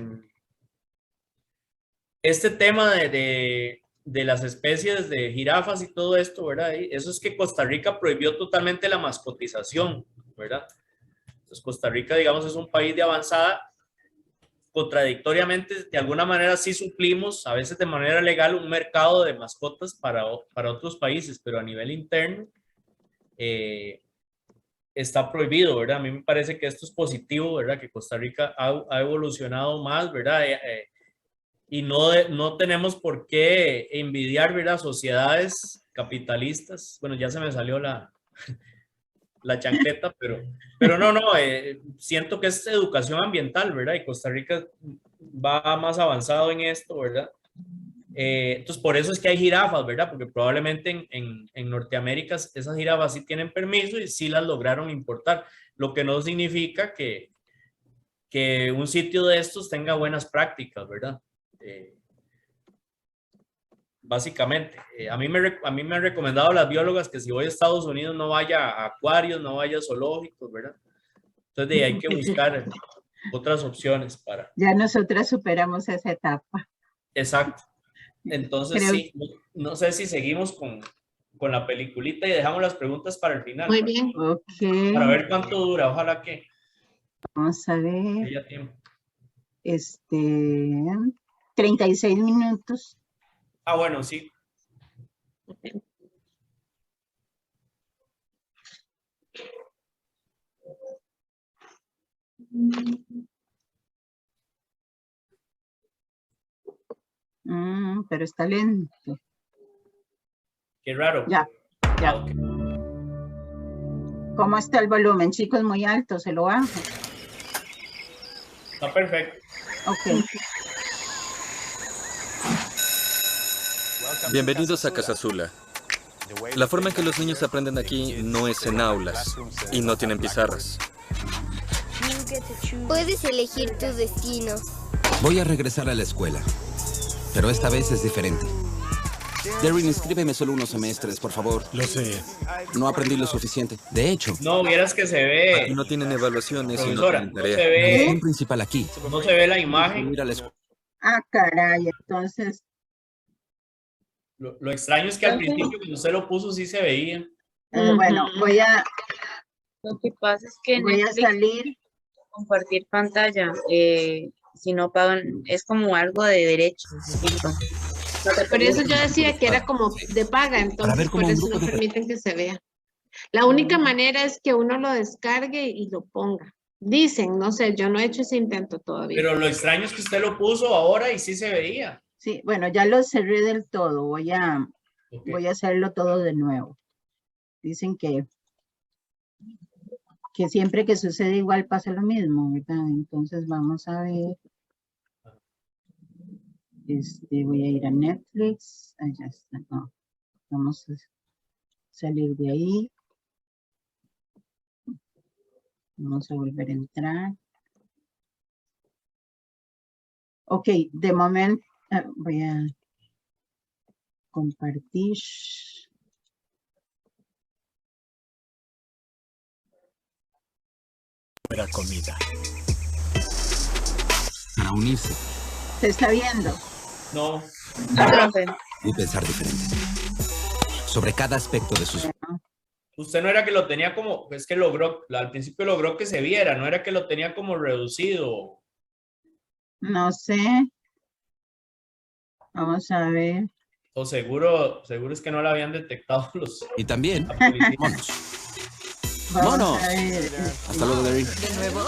tema de las especies de jirafas y todo esto, ¿verdad? Eso es que Costa Rica prohibió totalmente la mascotización, ¿verdad? Entonces Costa Rica, digamos, es un país de avanzada. Contradictoriamente, de alguna manera sí suplimos, a veces de manera legal, un mercado de mascotas para otros países, pero a nivel interno está prohibido, ¿verdad? A mí me parece que esto es positivo, ¿verdad? Que Costa Rica ha evolucionado más, ¿verdad? Y no tenemos por qué envidiar, ¿verdad? Sociedades capitalistas. Bueno, ya se me salió la chancleta, pero no, siento que es educación ambiental, ¿verdad? Y Costa Rica va más avanzado en esto, ¿verdad? Entonces, por eso es que hay jirafas, ¿verdad? Porque probablemente en Norteamérica esas jirafas sí tienen permiso y sí las lograron importar, lo que no significa que un sitio de estos tenga buenas prácticas, ¿verdad? Básicamente, a mí me han recomendado las biólogas que si voy a Estados Unidos no vaya a acuarios, no vaya a zoológicos, ¿verdad? Entonces hay que buscar otras opciones para... Ya nosotras superamos esa etapa. Exacto. Entonces sí, no sé si seguimos con la peliculita y dejamos las preguntas para el final. Muy bien. Ok. Para ver cuánto dura, ojalá que Vamos a ver. haya tiempo. 36 minutos. Ah, bueno, sí. Pero está lento. Qué raro. Ya. Okay. ¿Cómo está el volumen, chicos? Muy alto, se lo bajo. Está perfecto. Ok. Bienvenidos a Casa Azula. La forma en que los niños aprenden aquí no es en aulas y no tienen pizarras. Puedes elegir tu destino. Voy a regresar a la escuela, pero esta vez es diferente. Darren, inscríbeme solo unos semestres, por favor. Lo sé. No aprendí lo suficiente. De hecho, No, vieras que se ve... Aquí no tienen evaluaciones y no Profesora, tienen no tarea. se la ve, misión principal aquí. no se ve la imagen. Ir a la escuela. Ah, caray, entonces. Lo extraño es que al principio cuando usted lo puso sí se veía. Bueno, voy a Lo que pasa es que Netflix salir. compartir pantalla, si no pagan, es como algo de derechos. Por eso yo decía que era como de paga, Para entonces ver cómo por un eso grupo no de- permiten que se vea. La única manera es que uno lo descargue y lo ponga. Dicen, no sé, yo no he hecho ese intento todavía. Pero lo extraño es que usted lo puso ahora y sí se veía. Sí, bueno, ya lo cerré del todo. Voy a hacerlo todo de nuevo. Dicen que siempre que sucede igual pasa lo mismo, ¿verdad? Entonces vamos a ver. Voy a ir a Netflix. Ya está, no. Vamos a salir de ahí. Vamos a volver a entrar. Ok, de momento voy a compartir. Comida. Para unirse ¿Se está viendo? No, Profe. y pensar diferente. Sobre cada aspecto de sus... usted no era que lo tenía como, es que logró, al principio logró que se viera, no era que lo tenía como reducido. No sé. Vamos a ver. O seguro es que no lo habían detectado los... Y también, la policía. monos. Vamos ¡Monos! a ver. Hasta luego, Derry. ¿De nuevo?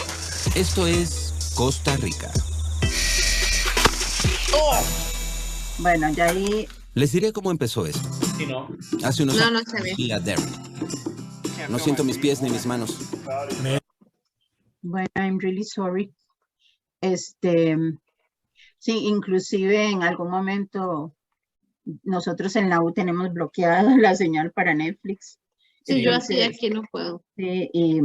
Esto es Costa Rica. Bueno, ya ahí. Les diré cómo empezó esto. Sí, no. Hace unos No, años no se ve. conocí a Derry. No siento mis pies ni mis manos. Bueno, I'm really sorry. Sí, inclusive en algún momento nosotros en la U tenemos bloqueada la señal para Netflix. Sí, yo así Entonces, aquí no puedo. sí, y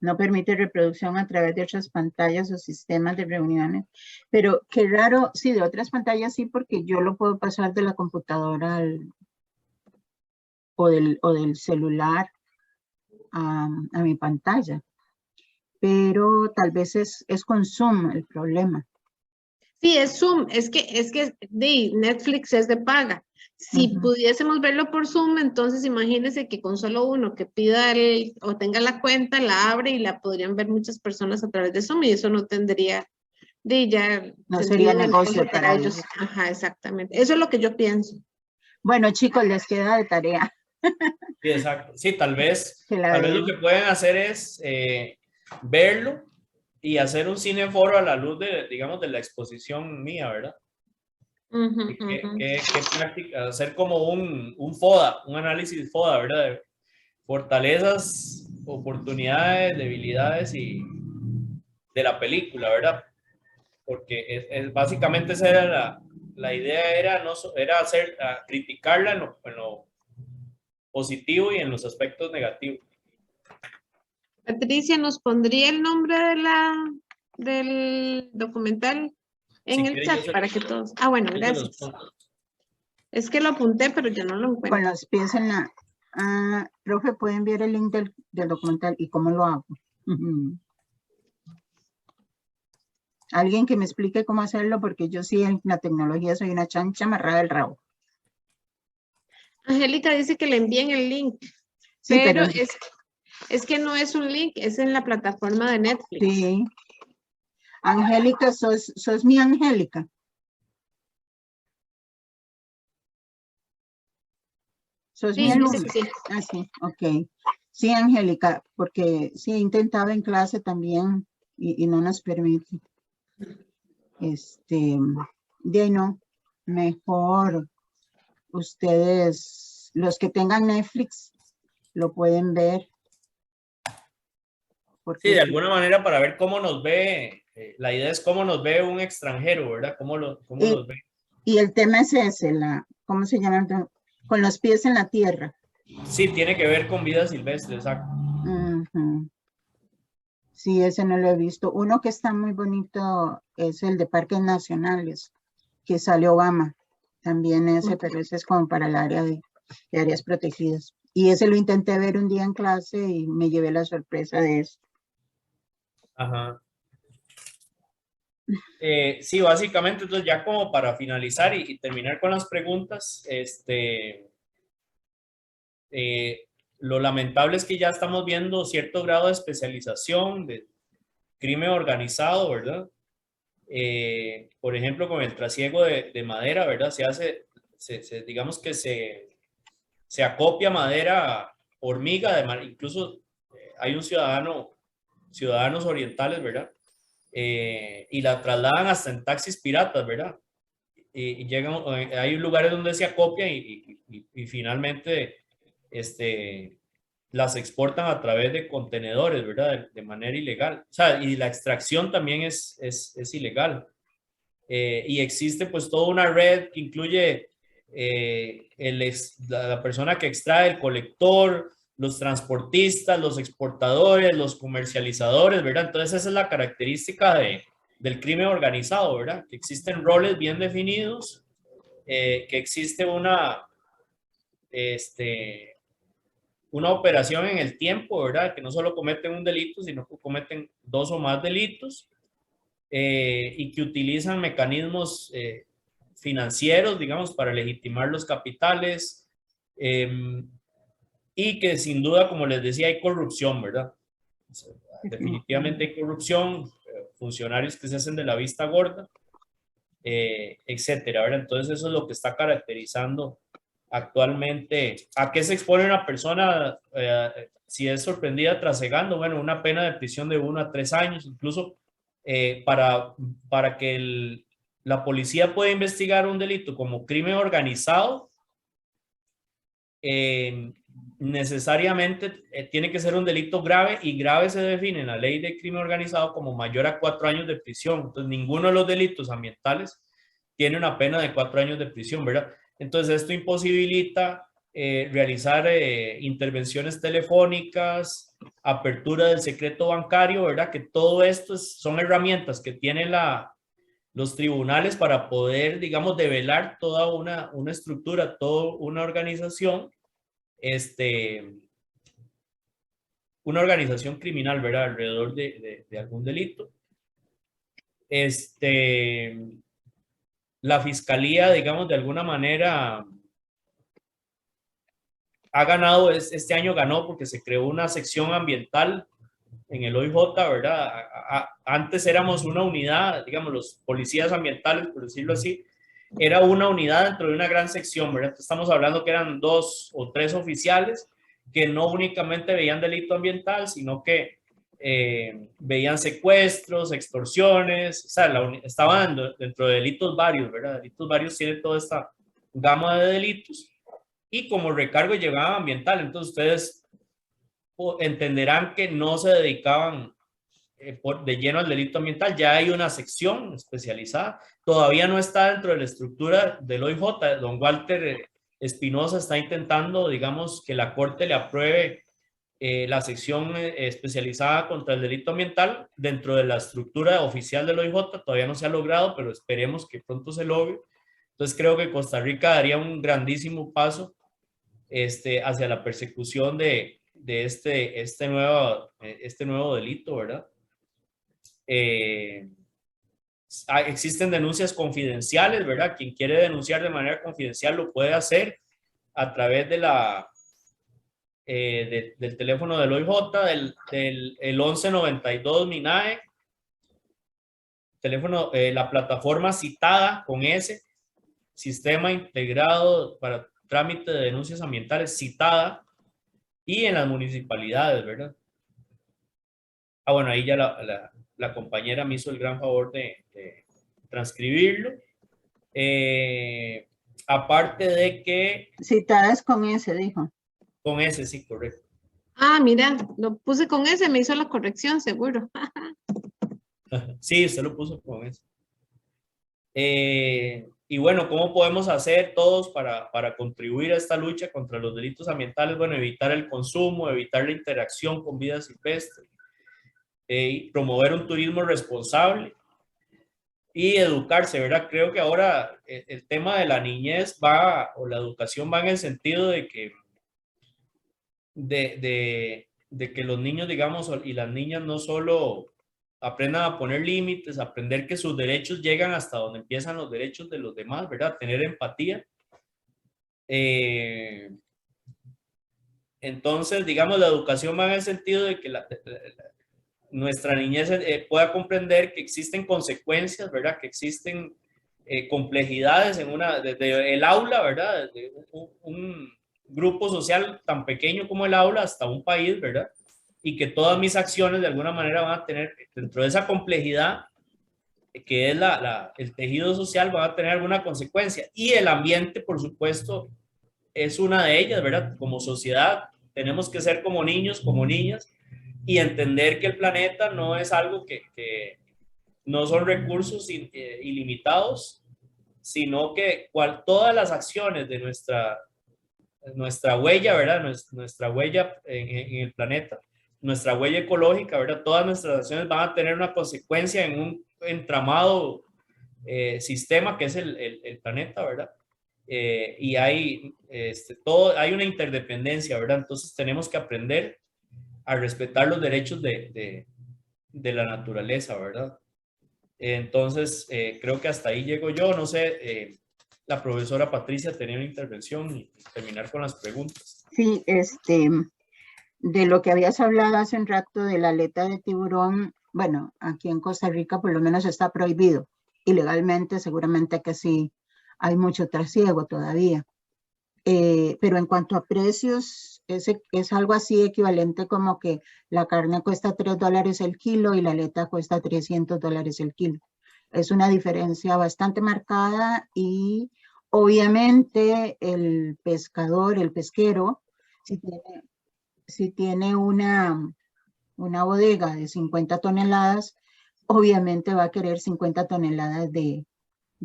no permite reproducción a través de otras pantallas o sistemas de reuniones. Pero qué raro, sí, de otras pantallas sí, porque yo lo puedo pasar de la computadora o del celular a mi pantalla. Pero tal vez es con Zoom el problema. Sí, es Zoom, es que Netflix es de paga. Si Ujú. pudiésemos verlo por Zoom, entonces imagínense que con solo uno que pida o tenga la cuenta, la abre y la podrían ver muchas personas a través de Zoom y eso no tendría ya No sentido sería de negocio para ellos. Ajá, exactamente. Eso es lo que yo pienso. Bueno, chicos, les queda de tarea. Sí, exacto. Sí, tal vez Que la lo vean. que pueden hacer es verlo y hacer un cineforo a la luz de, digamos, de la exposición mía, ¿verdad? Ujú, ¿Qué ujú. práctica? Hacer como un FODA, un análisis FODA, ¿verdad? De fortalezas, oportunidades, debilidades y de la película, ¿verdad? Porque básicamente esa era la idea, era, no, era criticarla en lo positivo y en los aspectos negativos. Patricia, ¿nos pondría el nombre del documental en Si el quiere, chat para que todos... Ah, bueno, yo se los gracias. pongo. Es que lo apunté, pero yo no lo Con encuentro. los pies en la... profe, ¿puede enviar el link del documental? ¿Y cómo lo hago? Ujú. Alguien que me explique cómo hacerlo, porque yo sí en la tecnología soy una chancha amarrada del rabo. Angélica dice que le envíen el link, Sí, pero pero es que no es un link, es en la plataforma de Netflix. sí. Angélica, sos mi Angélica. Sos mi Sí, dice alumna. que sí. Ah, sí, ok. Sí, Angélica, porque sí he intentado en clase también y no nos permite. De ahí no, mejor ustedes, los que tengan Netflix, lo pueden ver. Sí, de Porque alguna manera para ver cómo nos ve, la idea es cómo nos ve un extranjero, ¿verdad? Cómo nos ve. y el tema es ese, ¿cómo se llama? Con los pies en la tierra. Sí, tiene que ver con vida silvestre, exacto. Ujú. Sí, ese no lo he visto. Uno que está muy bonito es el de Parques Nacionales, que sale Obama. También ese, pero ese es como para el área de áreas protegidas. Y ese lo intenté ver un día en clase y me llevé la sorpresa de eso. Ajá. Sí, básicamente, entonces ya como para finalizar y terminar con las preguntas, lo lamentable es que ya estamos viendo cierto grado de especialización de crimen organizado, ¿verdad? Por ejemplo, con el trasiego de madera, ¿verdad? Digamos que se acopia madera hormiga, incluso hay un ciudadanos orientales, ¿verdad? Y la trasladan hasta en taxis piratas, ¿verdad? Y llegan, hay lugares donde se acopia y finalmente las exportan a través de contenedores, ¿verdad? De manera ilegal. O sea, y la extracción también es ilegal. y existe pues toda una red que incluye la persona que extrae, el colector, los transportistas, los exportadores, los comercializadores, ¿verdad? Entonces esa es la característica del crimen organizado, ¿verdad? Que existen roles bien definidos, que existe una operación en el tiempo, ¿verdad? Que no solo cometen un delito, sino que cometen 2 o más delitos, y que utilizan mecanismos financieros, digamos, para legitimar los capitales, y que sin duda, como les decía, hay corrupción, ¿verdad? Definitivamente hay corrupción, funcionarios que se hacen de la vista gorda, etcétera, ¿verdad? Entonces eso es lo que está caracterizando actualmente. ¿A qué se expone una persona si es sorprendida trasegando? Bueno, una pena de prisión de 1 a 3 años, incluso para que la policía pueda investigar un delito como crimen organizado, necesariamente tiene que ser un delito grave, y grave se define en la ley de crimen organizado como mayor a 4 años de prisión. Entonces, ninguno de los delitos ambientales tiene una pena de 4 años de prisión, ¿verdad? Entonces, esto imposibilita realizar intervenciones telefónicas, apertura del secreto bancario, ¿verdad? Que todo esto son herramientas que tienen los tribunales para poder, digamos, develar toda una estructura, toda una organización, una organización criminal, ¿verdad? Alrededor de algún delito. La fiscalía, digamos, de alguna manera ha ganado, este año ganó porque se creó una sección ambiental en el OIJ, ¿verdad? Antes éramos una unidad, digamos, los policías ambientales, por decirlo así, era una unidad dentro de una gran sección, ¿verdad? Estamos hablando que eran 2 o 3 oficiales que no únicamente veían delito ambiental, sino que veían secuestros, extorsiones, o sea, estaban dentro de delitos varios, ¿verdad? Delitos varios tienen toda esta gama de delitos, y como recargo llevaba ambiental. Entonces ustedes entenderán que no se dedicaban de lleno al delito ambiental. Ya hay una sección especializada, todavía no está dentro de la estructura del OIJ. Don Walter Espinosa está intentando, digamos, que la Corte le apruebe la sección especializada contra el delito ambiental dentro de la estructura oficial del OIJ. Todavía no se ha logrado, pero esperemos que pronto se logre. Entonces creo que Costa Rica daría un grandísimo paso hacia la persecución de este nuevo delito, ¿verdad? Existen denuncias confidenciales, ¿verdad? Quien quiere denunciar de manera confidencial lo puede hacer a través de del teléfono del OIJ, el 1192 MINAE, teléfono, la plataforma citada con S, Sistema Integrado para Trámite de Denuncias Ambientales, citada, y en las municipalidades, ¿verdad? Bueno, ahí ya la compañera me hizo el gran favor de transcribirlo. Aparte de que... Citadas con ese, dijo. Con ese, sí, correcto. Ah, mira, lo puse con ese, me hizo la corrección, seguro. Sí, usted lo puso con ese. Y bueno, ¿cómo podemos hacer todos para contribuir a esta lucha contra los delitos ambientales? Bueno, evitar el consumo, evitar la interacción con vida silvestre, promover un turismo responsable y educarse, ¿verdad? Creo que ahora el tema de la niñez o la educación va en el sentido de que que los niños, digamos, y las niñas no solo aprendan a poner límites, aprender que sus derechos llegan hasta donde empiezan los derechos de los demás, ¿verdad? Tener empatía. Entonces, digamos, la educación va en el sentido de que nuestra niñez pueda comprender que existen consecuencias, ¿verdad? Que existen complejidades desde el aula, ¿verdad? Desde un grupo social tan pequeño como el aula hasta un país, ¿verdad? Y que todas mis acciones de alguna manera van a tener, dentro de esa complejidad que es el tejido social, van a tener alguna consecuencia. Y el ambiente, por supuesto, es una de ellas, ¿verdad? Como sociedad tenemos que ser como niños, como niñas, y entender que el planeta no es algo que no son recursos ilimitados, sino que todas las acciones de nuestra huella, ¿verdad? Nuestra huella en el planeta, nuestra huella ecológica, ¿verdad? Todas nuestras acciones van a tener una consecuencia en un entramado sistema que es el planeta, ¿verdad? Y hay una interdependencia, ¿verdad? Entonces tenemos que aprender a respetar los derechos de la naturaleza, ¿verdad? Entonces, creo que hasta ahí llego yo. No sé, la profesora Patricia tenía una intervención y terminar con las preguntas. Sí, de lo que habías hablado hace un rato de la aleta de tiburón, bueno, aquí en Costa Rica por lo menos está prohibido. Ilegalmente seguramente que sí hay mucho trasiego todavía. Pero en cuanto a precios, es algo así equivalente como que la carne cuesta $3 el kilo y la aleta cuesta $300 el kilo. Es una diferencia bastante marcada y obviamente el pescador, el pesquero, si tiene una bodega de 50 toneladas, obviamente va a querer 50 toneladas de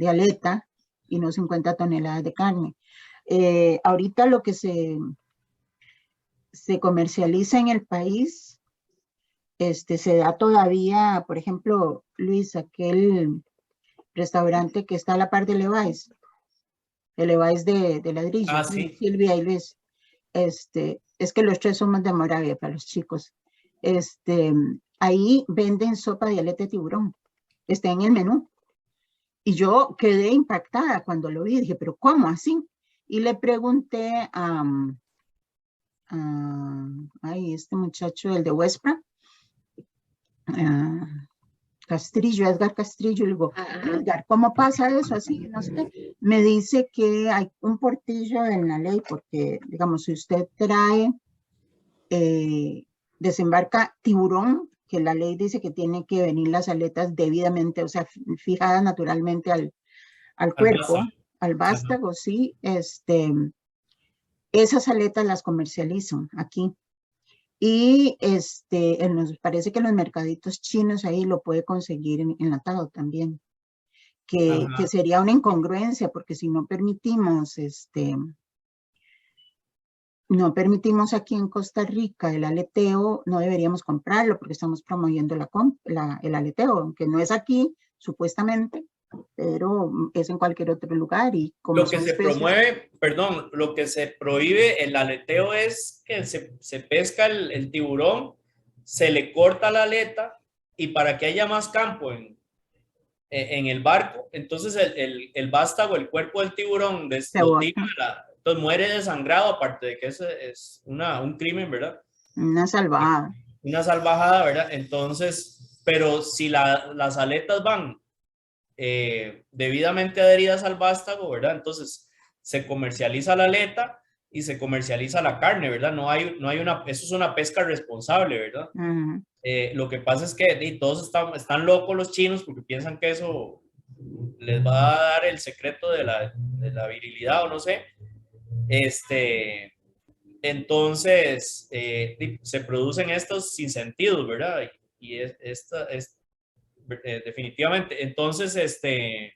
aleta y no 50 toneladas de carne. Ahorita lo que se comercializa en el país, se da todavía, por ejemplo, Luis, aquel restaurante que está a la par de Levi's, el Levi's de ladrillo. Ah, sí. Silvia y Luis. Es que los tres somos de Moravia para los chicos. Ahí venden sopa de aleta de tiburón. Está en el menú. Y yo quedé impactada cuando lo vi. Dije, ¿pero cómo así? Y le pregunté a este muchacho, el de Westpra, Castrillo, Edgar Castrillo, y le digo, Edgar, ¿cómo pasa eso así? No sé qué. Me dice que hay un portillo en la ley, porque, digamos, si usted trae, desembarca tiburón, que la ley dice que tiene que venir las aletas debidamente, o sea, fijadas naturalmente al cuerpo, al vástago, sí, esas aletas las comercializan aquí. Y nos parece que en los mercaditos chinos ahí lo puede conseguir enlatado también. Que sería una incongruencia, porque si no permitimos, aquí en Costa Rica el aleteo, no deberíamos comprarlo porque estamos promoviendo el aleteo, aunque no es aquí, supuestamente, pero es en cualquier otro lugar. Y como lo que se promueve, perdón, lo que se prohíbe el aleteo es que se pesca el tiburón, se le corta la aleta y para que haya más campo en el barco, entonces el vástago, el cuerpo del tiburón, entonces muere desangrado, aparte de que es un crimen, ¿verdad? Una salvajada. Una salvajada, ¿verdad? Entonces, pero si las aletas van debidamente adheridas al vástago, ¿verdad? Entonces se comercializa la aleta y se comercializa la carne, ¿verdad? Eso es una pesca responsable, ¿verdad? Lo que pasa es que todos están locos los chinos porque piensan que eso les va a dar el secreto de la virilidad o no sé. Entonces se producen estos sinsentidos, ¿verdad? Y definitivamente. Entonces, ese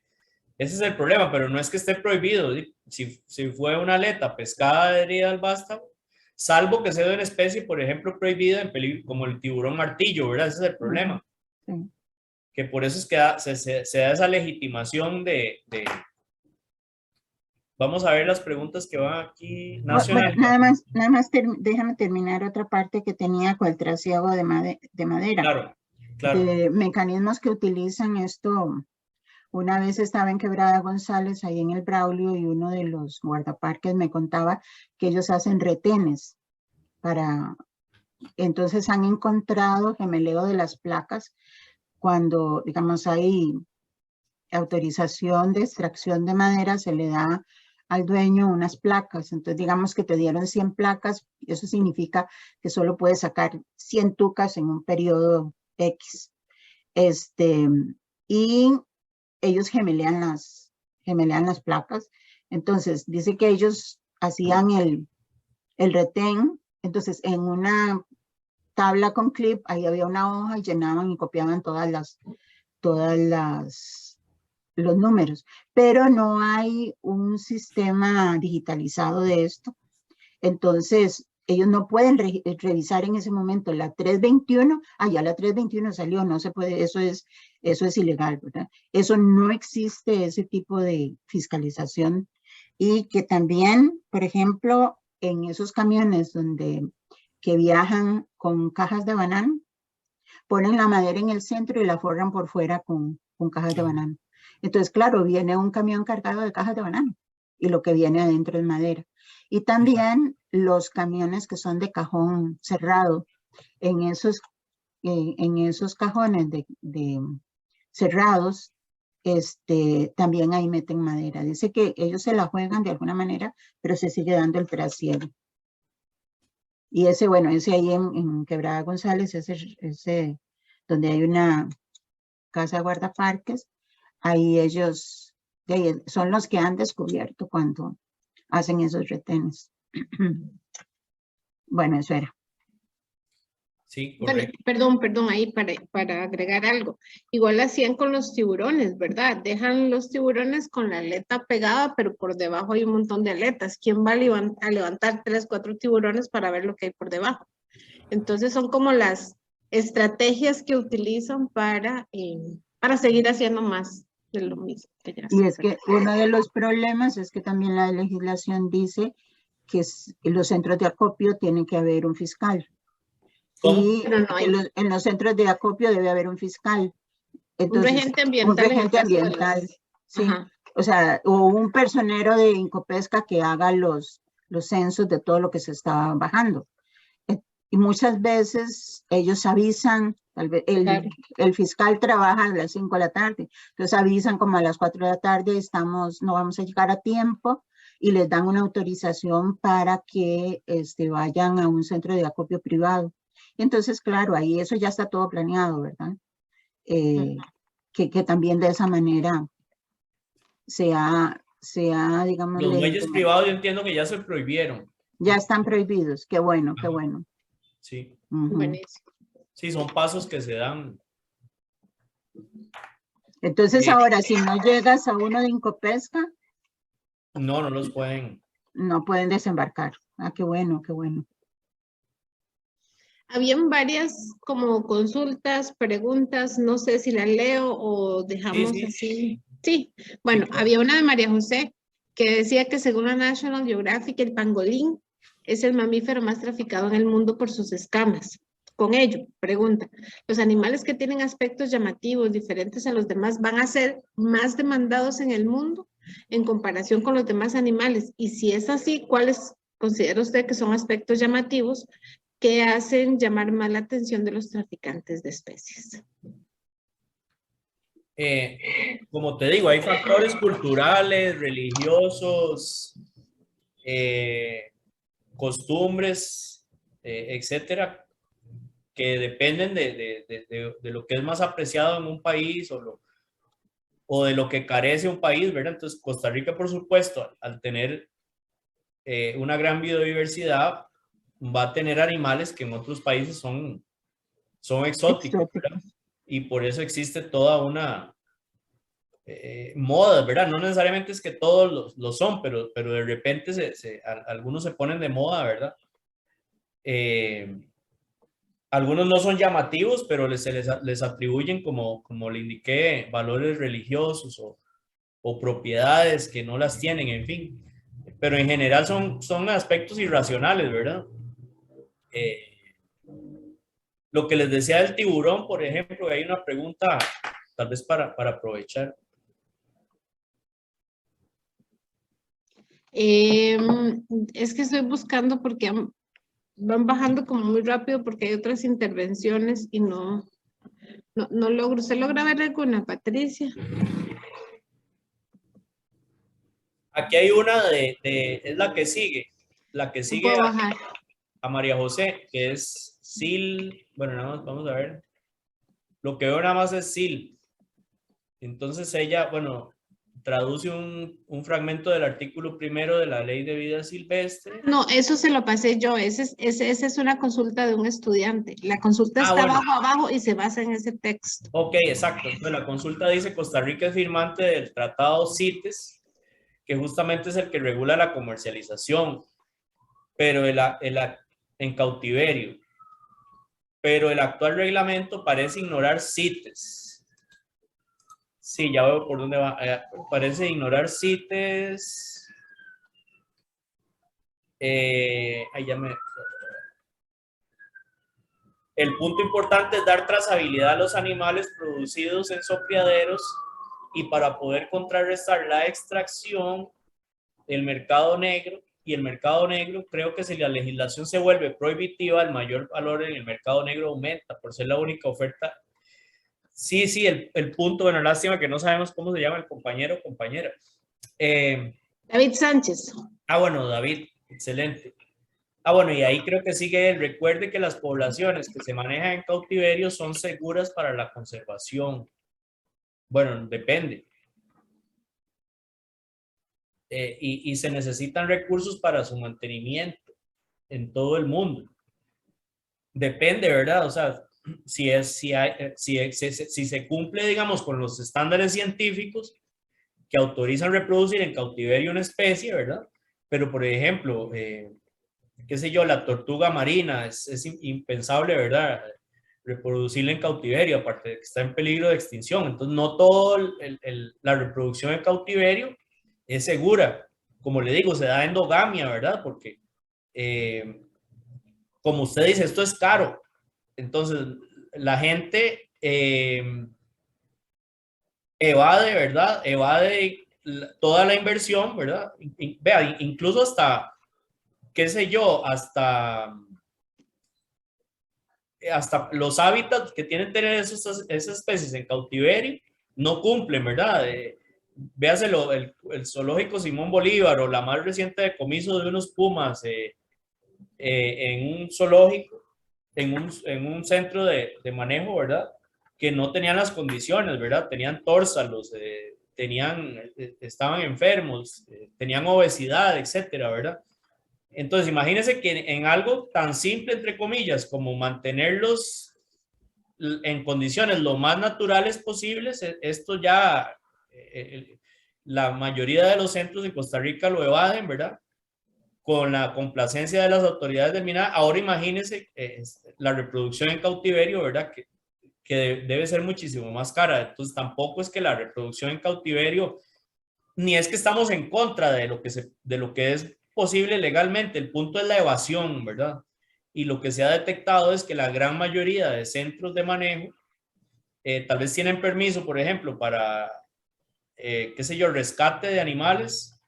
es el problema, pero no es que esté prohibido. Si fue una aleta pescada adherida al vástago, salvo que sea de una especie, por ejemplo, prohibida en peligro, como el tiburón martillo, ¿verdad? Ese es el problema. Sí. Que por eso es que se da esa legitimación de... Vamos a ver las preguntas que van aquí. Bueno, nada más déjame terminar otra parte que tenía con el trasiego de madera. Claro. De mecanismos que utilizan esto. Una vez estaba en Quebrada González, ahí en el Braulio, y uno de los guardaparques me contaba que ellos hacen retenes entonces han encontrado gemeleo de las placas cuando, digamos, hay autorización de extracción de madera, se le da al dueño unas placas. Entonces, digamos que te dieron 100 placas, eso significa que solo puedes sacar 100 tucas en un periodo X. Y ellos gemelean las placas. Entonces, dice que ellos hacían el retén. Entonces, en una tabla con clip, ahí había una hoja y llenaban y copiaban todas los números, pero no hay un sistema digitalizado de esto. Entonces, ellos no pueden revisar en ese momento la 321, ya la 321 salió, no se puede, eso es ilegal, ¿verdad? Eso no existe, ese tipo de fiscalización. Y que también, por ejemplo, en esos camiones que viajan con cajas de banano, ponen la madera en el centro y la forran por fuera con cajas de banano. Entonces, claro, viene un camión cargado de cajas de banano y lo que viene adentro es madera. Y también los camiones que son de cajón cerrado, en esos cajones cerrados, también ahí meten madera. Dice que ellos se la juegan de alguna manera, pero se sigue dando el trasiego. Y ese ahí en Quebrada González, ese donde hay una casa guardaparques, ahí ellos son los que han descubierto cuando hacen esos retenes. Bueno, eso era. Sí, Bueno, correcto. perdón, ahí para agregar algo. Igual hacían con los tiburones, ¿verdad? Dejan los tiburones con la aleta pegada, pero por debajo hay un montón de aletas. ¿Quién va a levantar 3, 4 tiburones para ver lo que hay por debajo? Entonces son como las estrategias que utilizan para seguir haciendo más de lo mismo. Y es que uno de los problemas es que también la legislación dice que en los centros de acopio tiene que haber un fiscal. ¿Cómo? Y en los centros de acopio debe haber un fiscal. Entonces, un regente ambiental. Un regente ambiental, sí. Ajá. O sea, o un personero de Incopesca que haga los censos de todo lo que se está bajando. Y muchas veces ellos avisan, tal vez el fiscal trabaja a las 5 de la tarde, entonces avisan como a las 4 de la tarde, no vamos a llegar a tiempo, y les dan una autorización para que vayan a un centro de acopio privado. Entonces, claro, ahí eso ya está todo planeado, ¿verdad? Que también de esa manera sea digamos... Los muelles privados yo entiendo que ya se prohibieron. Ya están prohibidos, qué bueno, qué bueno. Sí. Buenísimo. Sí, son pasos que se dan. Entonces ahora, si no llegas a uno de Incopesca... No los pueden. No pueden desembarcar. Qué bueno, qué bueno. Habían varias como consultas, preguntas, no sé si las leo o dejamos así. Sí, bueno, había una de María José que decía que según la National Geographic, el pangolín es el mamífero más traficado en el mundo por sus escamas. Con ello, pregunta, ¿los animales que tienen aspectos llamativos diferentes a los demás van a ser más demandados en el mundo en comparación con los demás animales? Y si es así, ¿cuáles considera usted que son aspectos llamativos que hacen llamar más la atención de los traficantes de especies? Como te digo, hay factores culturales, religiosos, costumbres, etcétera, que dependen de lo que es más apreciado en un país o de lo que carece un país, ¿verdad? Entonces, Costa Rica, por supuesto, al tener una gran biodiversidad, va a tener animales que en otros países son exóticos, ¿verdad? Y por eso existe toda una moda, ¿verdad? No necesariamente es que todos lo son, pero de repente algunos se ponen de moda, ¿verdad? Algunos no son llamativos, pero les atribuyen, como le indiqué, valores religiosos o propiedades que no las tienen, en fin. Pero en general son aspectos irracionales, ¿verdad? Lo que les decía del tiburón, por ejemplo, hay una pregunta, tal vez para aprovechar. Es que estoy buscando porque van bajando como muy rápido porque hay otras intervenciones y no logro. ¿Usted logra ver alguna, Patricia? Aquí hay una es la que sigue a María José, que es Sil. Bueno, nada más vamos a ver. Lo que veo nada más es Sil. Entonces ella, bueno, traduce un fragmento del artículo 1 de la Ley de Vida Silvestre. No, eso se lo pasé yo. Esa es una consulta de un estudiante. La consulta está bueno. abajo y se basa en ese texto. Ok, exacto. Entonces, la consulta dice: Costa Rica es firmante del tratado CITES, que justamente es el que regula la comercialización, pero en cautiverio. Pero el actual reglamento parece ignorar CITES. Sí, ya veo por dónde va. Parece ignorar CITES. El punto importante es dar trazabilidad a los animales producidos en sopiaderos, y para poder contrarrestar la extracción, el mercado negro. Y el mercado negro, creo que si la legislación se vuelve prohibitiva, el mayor valor en el mercado negro aumenta por ser la única oferta. Sí, el punto, bueno, lástima que no sabemos cómo se llama el compañero o compañera. David Sánchez. Bueno, David, excelente. Bueno, y ahí creo que sigue el: recuerde que las poblaciones que se manejan en cautiverio son seguras para la conservación. Bueno, depende. Y se necesitan recursos para su mantenimiento en todo el mundo. Depende, ¿verdad? O sea, si se cumple, digamos, con los estándares científicos que autorizan reproducir en cautiverio una especie, ¿verdad? Pero, por ejemplo, qué sé yo, la tortuga marina, es impensable, ¿verdad?, reproducirla en cautiverio, aparte de que está en peligro de extinción. Entonces, no todo la reproducción en cautiverio es segura. Como le digo, se da endogamia, ¿verdad? Porque, como usted dice, esto es caro. Entonces, la gente evade, ¿verdad? Evade toda la inversión, ¿verdad? Vea, incluso hasta, qué sé yo, hasta los hábitats que tienen que tener esas especies en cautiverio no cumplen, ¿verdad? Véaselo, el zoológico Simón Bolívar, o la más reciente decomiso de unos pumas en un zoológico, en un centro de manejo, ¿verdad?, que no tenían las condiciones, ¿verdad? Tenían tórsalos, estaban enfermos, tenían obesidad, etcétera, ¿verdad? Entonces, imagínense que en algo tan simple, entre comillas, como mantenerlos en condiciones lo más naturales posibles, esto ya, la mayoría de los centros en Costa Rica lo evaden, ¿verdad?, con la complacencia de las autoridades del MINAH. Ahora imagínense la reproducción en cautiverio, ¿verdad?, que debe ser muchísimo más cara. Entonces, tampoco es que la reproducción en cautiverio, ni es que estamos en contra de lo que es posible legalmente. El punto es la evasión, ¿verdad? Y lo que se ha detectado es que la gran mayoría de centros de manejo tal vez tienen permiso, por ejemplo, para, qué sé yo, rescate de animales,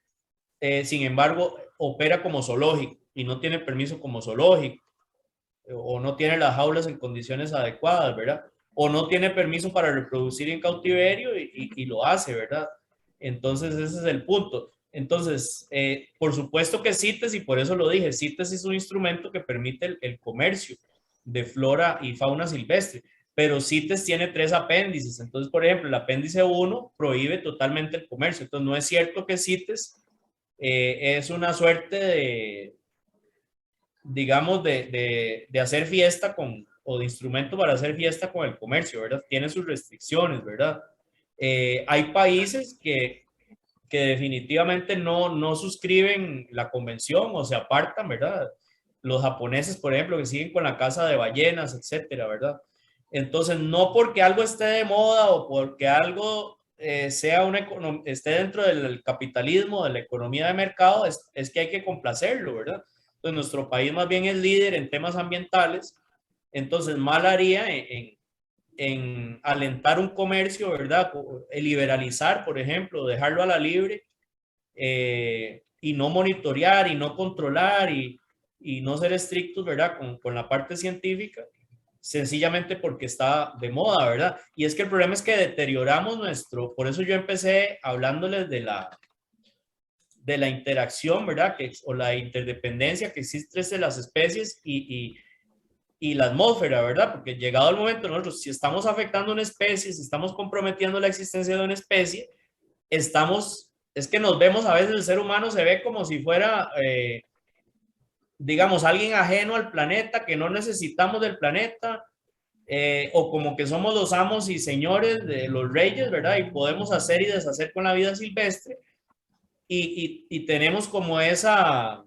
sin embargo, opera como zoológico y no tiene permiso como zoológico, o no tiene las jaulas en condiciones adecuadas, ¿verdad? O no tiene permiso para reproducir en cautiverio y lo hace, ¿verdad? Entonces, ese es el punto. Entonces, por supuesto que CITES, y por eso lo dije, CITES es un instrumento que permite el comercio de flora y fauna silvestre, pero CITES tiene 3 apéndices. Entonces, por ejemplo, el apéndice 1 prohíbe totalmente el comercio. Entonces, no es cierto que CITES es una suerte de, digamos, de hacer fiesta o de instrumento para hacer fiesta con el comercio, ¿verdad? Tiene sus restricciones, ¿verdad? Hay países que definitivamente no suscriben la convención o se apartan, ¿verdad? Los japoneses, por ejemplo, que siguen con la caza de ballenas, etcétera, ¿verdad? Entonces, no porque algo esté de moda o porque algo esté dentro del capitalismo, de la economía de mercado, es que hay que complacerlo, ¿verdad? Entonces, nuestro país más bien es líder en temas ambientales. Entonces, mal haría en alentar un comercio, ¿verdad? Liberalizar, por ejemplo, dejarlo a la libre, y no monitorear y no controlar y no ser estrictos, ¿verdad?, con la parte científica, sencillamente porque está de moda, ¿verdad? Y es que el problema es que deterioramos por eso yo empecé hablándoles de la interacción, ¿verdad?, o la interdependencia que existe entre las especies y la atmósfera, ¿verdad? Porque llegado el momento, nosotros, si estamos afectando una especie, si estamos comprometiendo la existencia de una especie, es que nos vemos a veces, el ser humano se ve como si fuera, digamos, alguien ajeno al planeta, que no necesitamos del planeta, o como que somos los amos y señores de los reyes, ¿verdad? Y podemos hacer y deshacer con la vida silvestre, y tenemos como esa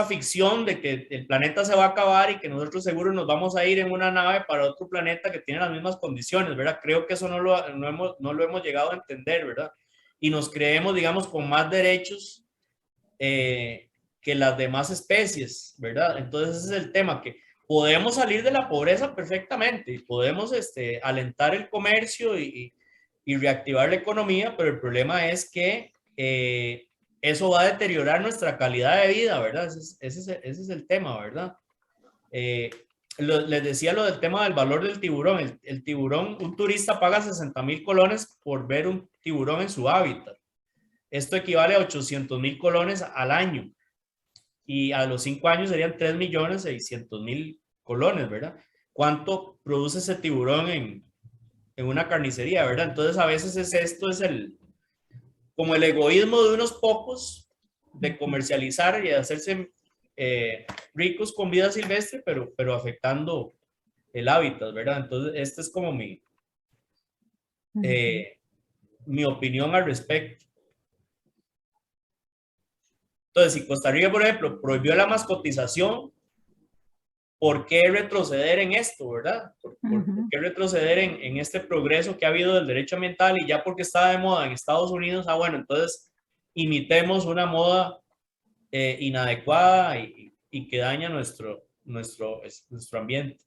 ficción de que el planeta se va a acabar y que nosotros seguro nos vamos a ir en una nave para otro planeta que tiene las mismas condiciones, ¿verdad? Creo que eso no lo hemos llegado a entender, ¿verdad? Y nos creemos, digamos, con más derechos que las demás especies, ¿verdad? Entonces ese es el tema, que podemos salir de la pobreza perfectamente y podemos alentar el comercio y reactivar la economía, pero el problema es que eso va a deteriorar nuestra calidad de vida, ¿verdad? Ese es el tema, ¿verdad? Les decía lo del tema del valor del tiburón. El tiburón, un turista paga 60,000 colones por ver un tiburón en su hábitat. Esto equivale a 800,000 colones al año. Y a los 5 años serían 3,600,000 colones, ¿verdad? ¿Cuánto produce ese tiburón en una carnicería, ¿verdad? Entonces a veces esto es como el egoísmo de unos pocos de comercializar y de hacerse ricos con vida silvestre, pero afectando el hábitat, ¿verdad? Entonces, esta es como mi opinión al respecto. Entonces, si Costa Rica, por ejemplo, prohibió la mascotización, ¿por qué retroceder en esto, verdad? ¿Por qué retroceder en este progreso que ha habido del derecho ambiental? Y ya porque está de moda en Estados Unidos, bueno, entonces imitemos una moda inadecuada y que daña nuestro ambiente.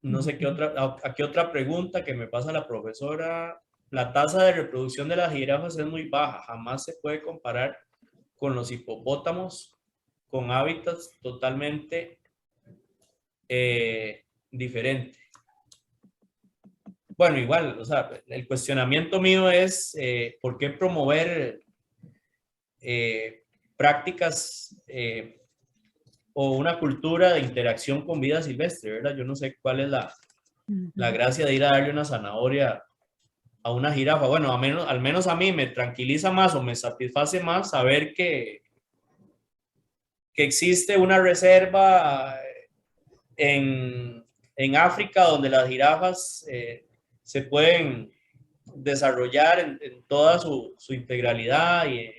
No sé a qué otra pregunta que me pasa la profesora. La tasa de reproducción de las jirafas es muy baja, jamás se puede comparar con los hipopótamos, con hábitats totalmente diferentes. Bueno, igual, o sea, el cuestionamiento mío es ¿por qué promover prácticas o una cultura de interacción con vida silvestre, ¿verdad? Yo no sé cuál es la gracia de ir a darle una zanahoria a una jirafa. Bueno, al menos a mí me tranquiliza más o me satisface más saber que existe una reserva en África donde las jirafas se pueden desarrollar en toda su integralidad y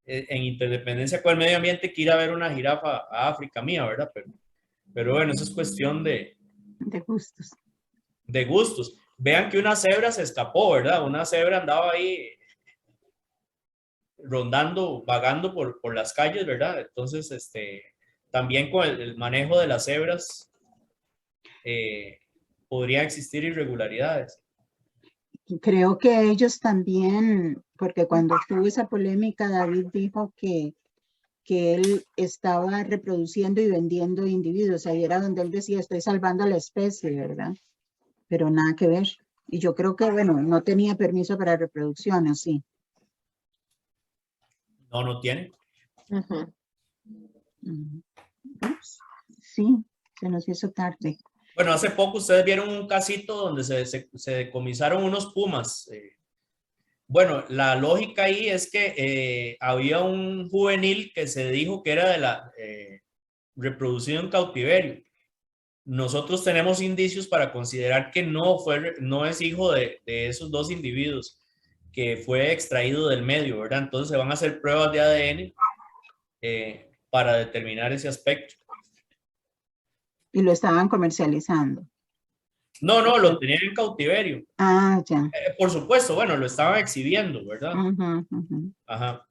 en interdependencia con el medio ambiente, que ir a ver una jirafa a África mía, ¿verdad? Pero bueno, eso es cuestión de gustos. De gustos. Vean que una cebra se escapó, ¿verdad? Una cebra andaba ahí rondando, vagando por las calles, ¿verdad? Entonces, también con el manejo de las cebras podrían existir irregularidades. Creo que ellos también, porque cuando tuvo esa polémica, David dijo que él estaba reproduciendo y vendiendo individuos. Ahí era donde él decía, estoy salvando a la especie, ¿verdad? Pero nada que ver. Y yo creo que, bueno, no tenía permiso para reproducción, ¿o sí? No tiene. Ups, sí, se nos hizo tarde. Bueno, hace poco ustedes vieron un casito donde se decomisaron unos pumas. Bueno, la lógica ahí es que había un juvenil que se dijo que era de la reproducido en cautiverio. Nosotros tenemos indicios para considerar que no es hijo de esos dos individuos, que fue extraído del medio, ¿verdad? Entonces se van a hacer pruebas de ADN para determinar ese aspecto. Y lo estaban comercializando. No, lo tenían en cautiverio. Ah, ya. Por supuesto, bueno, lo estaban exhibiendo, ¿verdad? Ajá.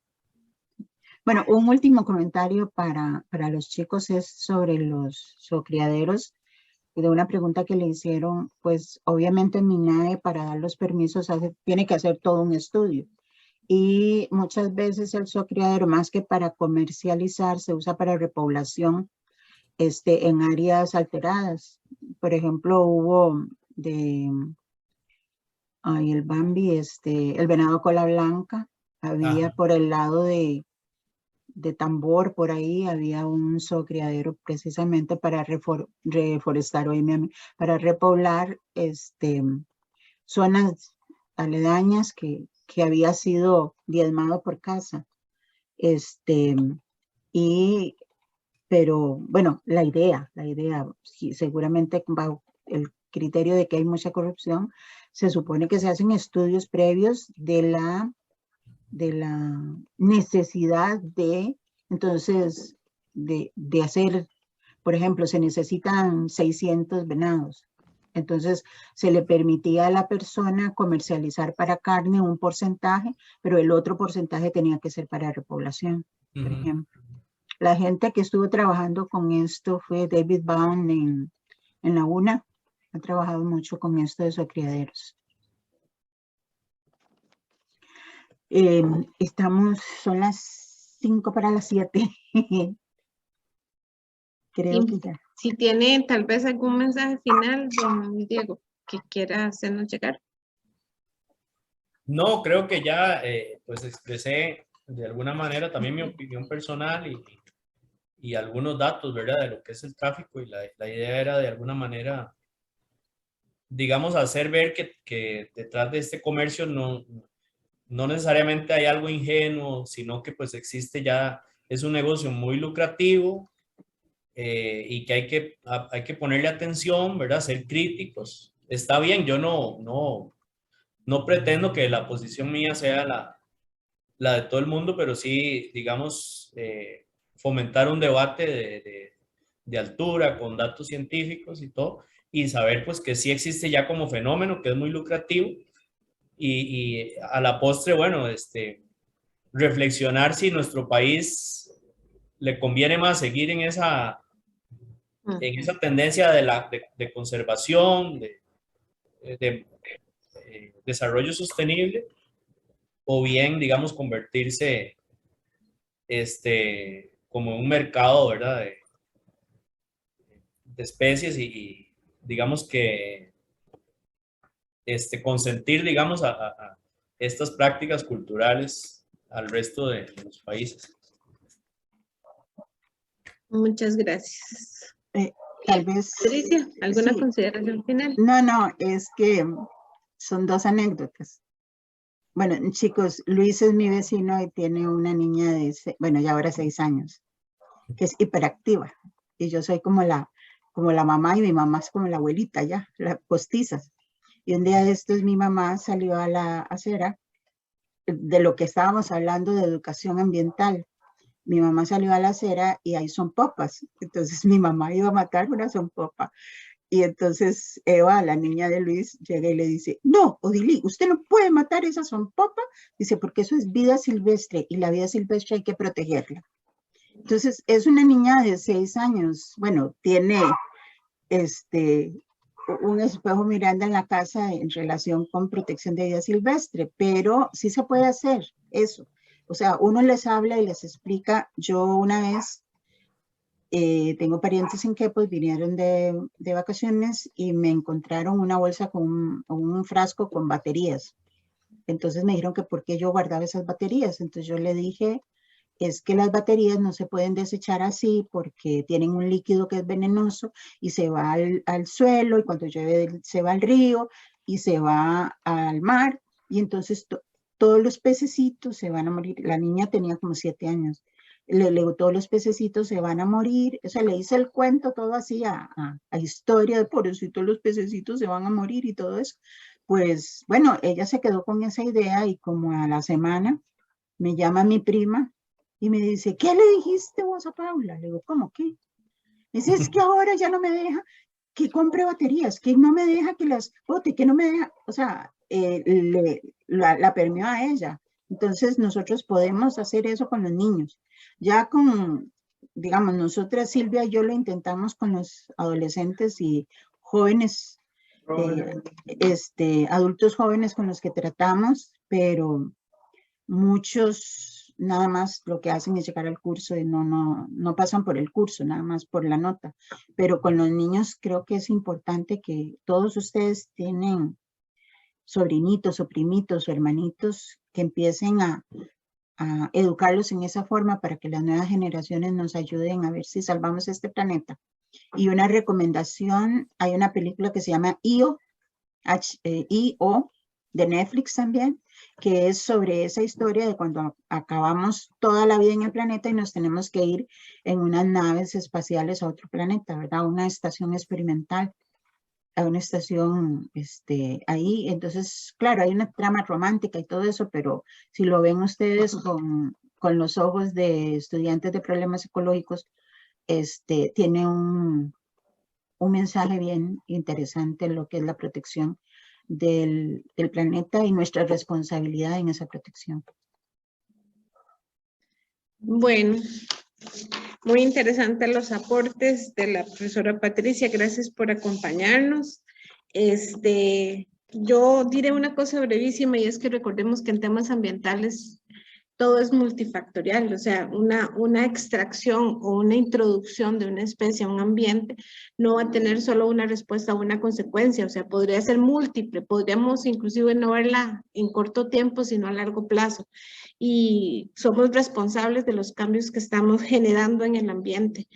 Bueno, un último comentario para los chicos es sobre los zoocriaderos. De una pregunta que le hicieron, pues obviamente en MINAE para dar los permisos tiene que hacer todo un estudio. Y muchas veces el zoocriadero, más que para comercializar, se usa para repoblación en áreas alteradas. Por ejemplo, hubo el Bambi, el venado cola blanca, había por el lado de Tambor, por ahí había un zoocriadero precisamente para reforestar, para repoblar zonas aledañas que había sido diezmado por casa. Pero bueno, la idea, sí, seguramente bajo el criterio de que hay mucha corrupción, se supone que se hacen estudios previos de la necesidad de, entonces, de hacer, por ejemplo, se necesitan 600 venados. Entonces, se le permitía a la persona comercializar para carne un porcentaje, pero el otro porcentaje tenía que ser para repoblación, por ejemplo. La gente que estuvo trabajando con esto fue David Baum en la UNA. Ha trabajado mucho con esto de criaderos. Son las 5 para las 7. Creo que ya. Si tiene tal vez algún mensaje final, don Diego, que quiera hacernos llegar. No, creo que ya pues expresé de alguna manera también mi opinión personal y algunos datos, ¿verdad? De lo que es el tráfico, y la idea era de alguna manera, digamos, hacer ver que detrás de este comercio no necesariamente hay algo ingenuo, sino que pues existe ya, es un negocio muy lucrativo y que hay que ponerle atención, ¿verdad? Ser críticos. Está bien, yo no pretendo que la posición mía sea la de todo el mundo, pero sí, digamos, fomentar un debate de altura con datos científicos y todo, y saber pues que sí existe ya como fenómeno, que es muy lucrativo, y a la postre, bueno, reflexionar si nuestro país le conviene más seguir en esa tendencia de conservación, de desarrollo sostenible, o bien, digamos, convertirse como un mercado, ¿verdad? De especies y digamos que consentir, digamos, a estas prácticas culturales al resto de los países. Muchas gracias. Tal vez. Patricia, ¿alguna sí. consideración final? No, es que son 2 anécdotas. Bueno, chicos, Luis es mi vecino y tiene una niña de, bueno, ya ahora 6 años, que es hiperactiva. Y yo soy como la mamá, y mi mamá es como la abuelita ya, las postizas. Y un día de estos mi mamá salió a la acera, de lo que estábamos hablando de educación ambiental. Mi mamá salió a la acera y ahí son popas. Entonces mi mamá iba a matar una sonpopa. Y entonces Eva, la niña de Luis, llega y le dice, no, Odili, usted no puede matar esa sonpopa. Dice, porque eso es vida silvestre y la vida silvestre hay que protegerla. Entonces es una niña de 6 años. Bueno, tiene un espejo Miranda en la casa en relación con protección de vida silvestre, pero sí se puede hacer eso. O sea, uno les habla y les explica. Yo una vez tengo parientes en que pues vinieron de vacaciones y me encontraron una bolsa con un frasco con baterías. Entonces me dijeron que por qué yo guardaba esas baterías. Entonces yo le dije, es que las baterías no se pueden desechar así porque tienen un líquido que es venenoso y se va al suelo, y cuando llueve se va al río y se va al mar, y entonces todos los pececitos se van a morir. La niña tenía como 7 años. Le digo, todos los pececitos se van a morir. O sea, le hice el cuento todo así a historia de pobrecito, los pececitos se van a morir y todo eso. Pues bueno, ella se quedó con esa idea, y como a la semana me llama mi prima y me dice, ¿qué le dijiste vos a Paula? Le digo, ¿cómo qué? Me dice, es que ahora ya no me deja que compre baterías, que no me deja que las bote, que no me deja, o sea, la permeó a ella. Entonces nosotros podemos hacer eso con los niños. Ya con, digamos, nosotras, Silvia y yo, lo intentamos con los adolescentes y jóvenes, adultos jóvenes con los que tratamos, pero muchos nada más lo que hacen es llegar al curso y no pasan por el curso, nada más por la nota. Pero con los niños creo que es importante que todos ustedes tienen sobrinitos o primitos o hermanitos, que empiecen a educarlos en esa forma para que las nuevas generaciones nos ayuden a ver si salvamos este planeta. Y una recomendación, hay una película que se llama I.O., de Netflix también, que es sobre esa historia de cuando acabamos toda la vida en el planeta y nos tenemos que ir en unas naves espaciales a otro planeta, ¿verdad? Una estación experimental, a una estación ahí. Entonces, claro, hay una trama romántica y todo eso, pero si lo ven ustedes con los ojos de estudiantes de problemas ecológicos, tiene un mensaje bien interesante en lo que es la protección del planeta y nuestra responsabilidad en esa protección. Bueno, muy interesantes los aportes de la profesora Patricia. Gracias por acompañarnos. Yo diré una cosa brevísima, y es que recordemos que en temas ambientales todo es multifactorial, o sea, una extracción o una introducción de una especie a un ambiente no va a tener solo una respuesta o una consecuencia, o sea, podría ser múltiple, podríamos inclusive no verla en corto tiempo, sino a largo plazo. Y somos responsables de los cambios que estamos generando en el ambiente.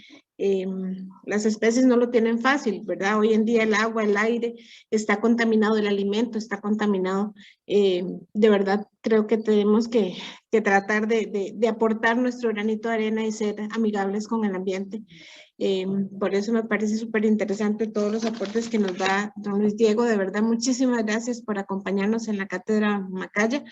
Las especies no lo tienen fácil, ¿verdad? Hoy en día el agua, el aire está contaminado, el alimento está contaminado. De verdad, creo que tenemos que tratar de aportar nuestro granito de arena y ser amigables con el ambiente. Por eso me parece súper interesante todos los aportes que nos da don Luis Diego. De verdad, muchísimas gracias por acompañarnos en la Cátedra Macaya.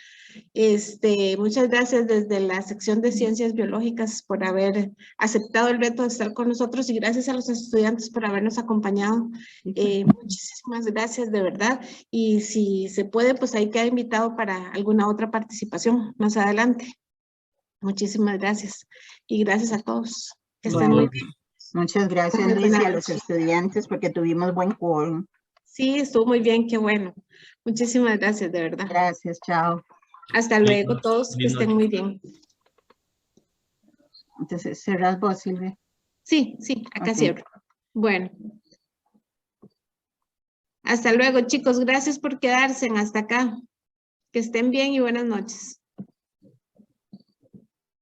Muchas gracias desde la sección de Ciencias Biológicas por haber aceptado el reto de estar con nosotros, y gracias a los estudiantes por habernos acompañado. Muchísimas gracias, de verdad. Y si se puede, pues ahí queda invitado para alguna otra participación más adelante. Muchísimas gracias. Y gracias a todos. Que estén muy bien. Muchas gracias, Muy Luis, y buenas a los noches. estudiantes porque tuvimos buen quórum. Sí, estuvo muy bien, qué bueno. Muchísimas gracias, de verdad. Gracias, chao. Hasta luego todos, que estén muy bien. Entonces, cerrás vos, Silvia. Sí, acá Ok. cierro. Bueno. Hasta luego, chicos. Gracias por quedarse hasta acá. Que estén bien y buenas noches.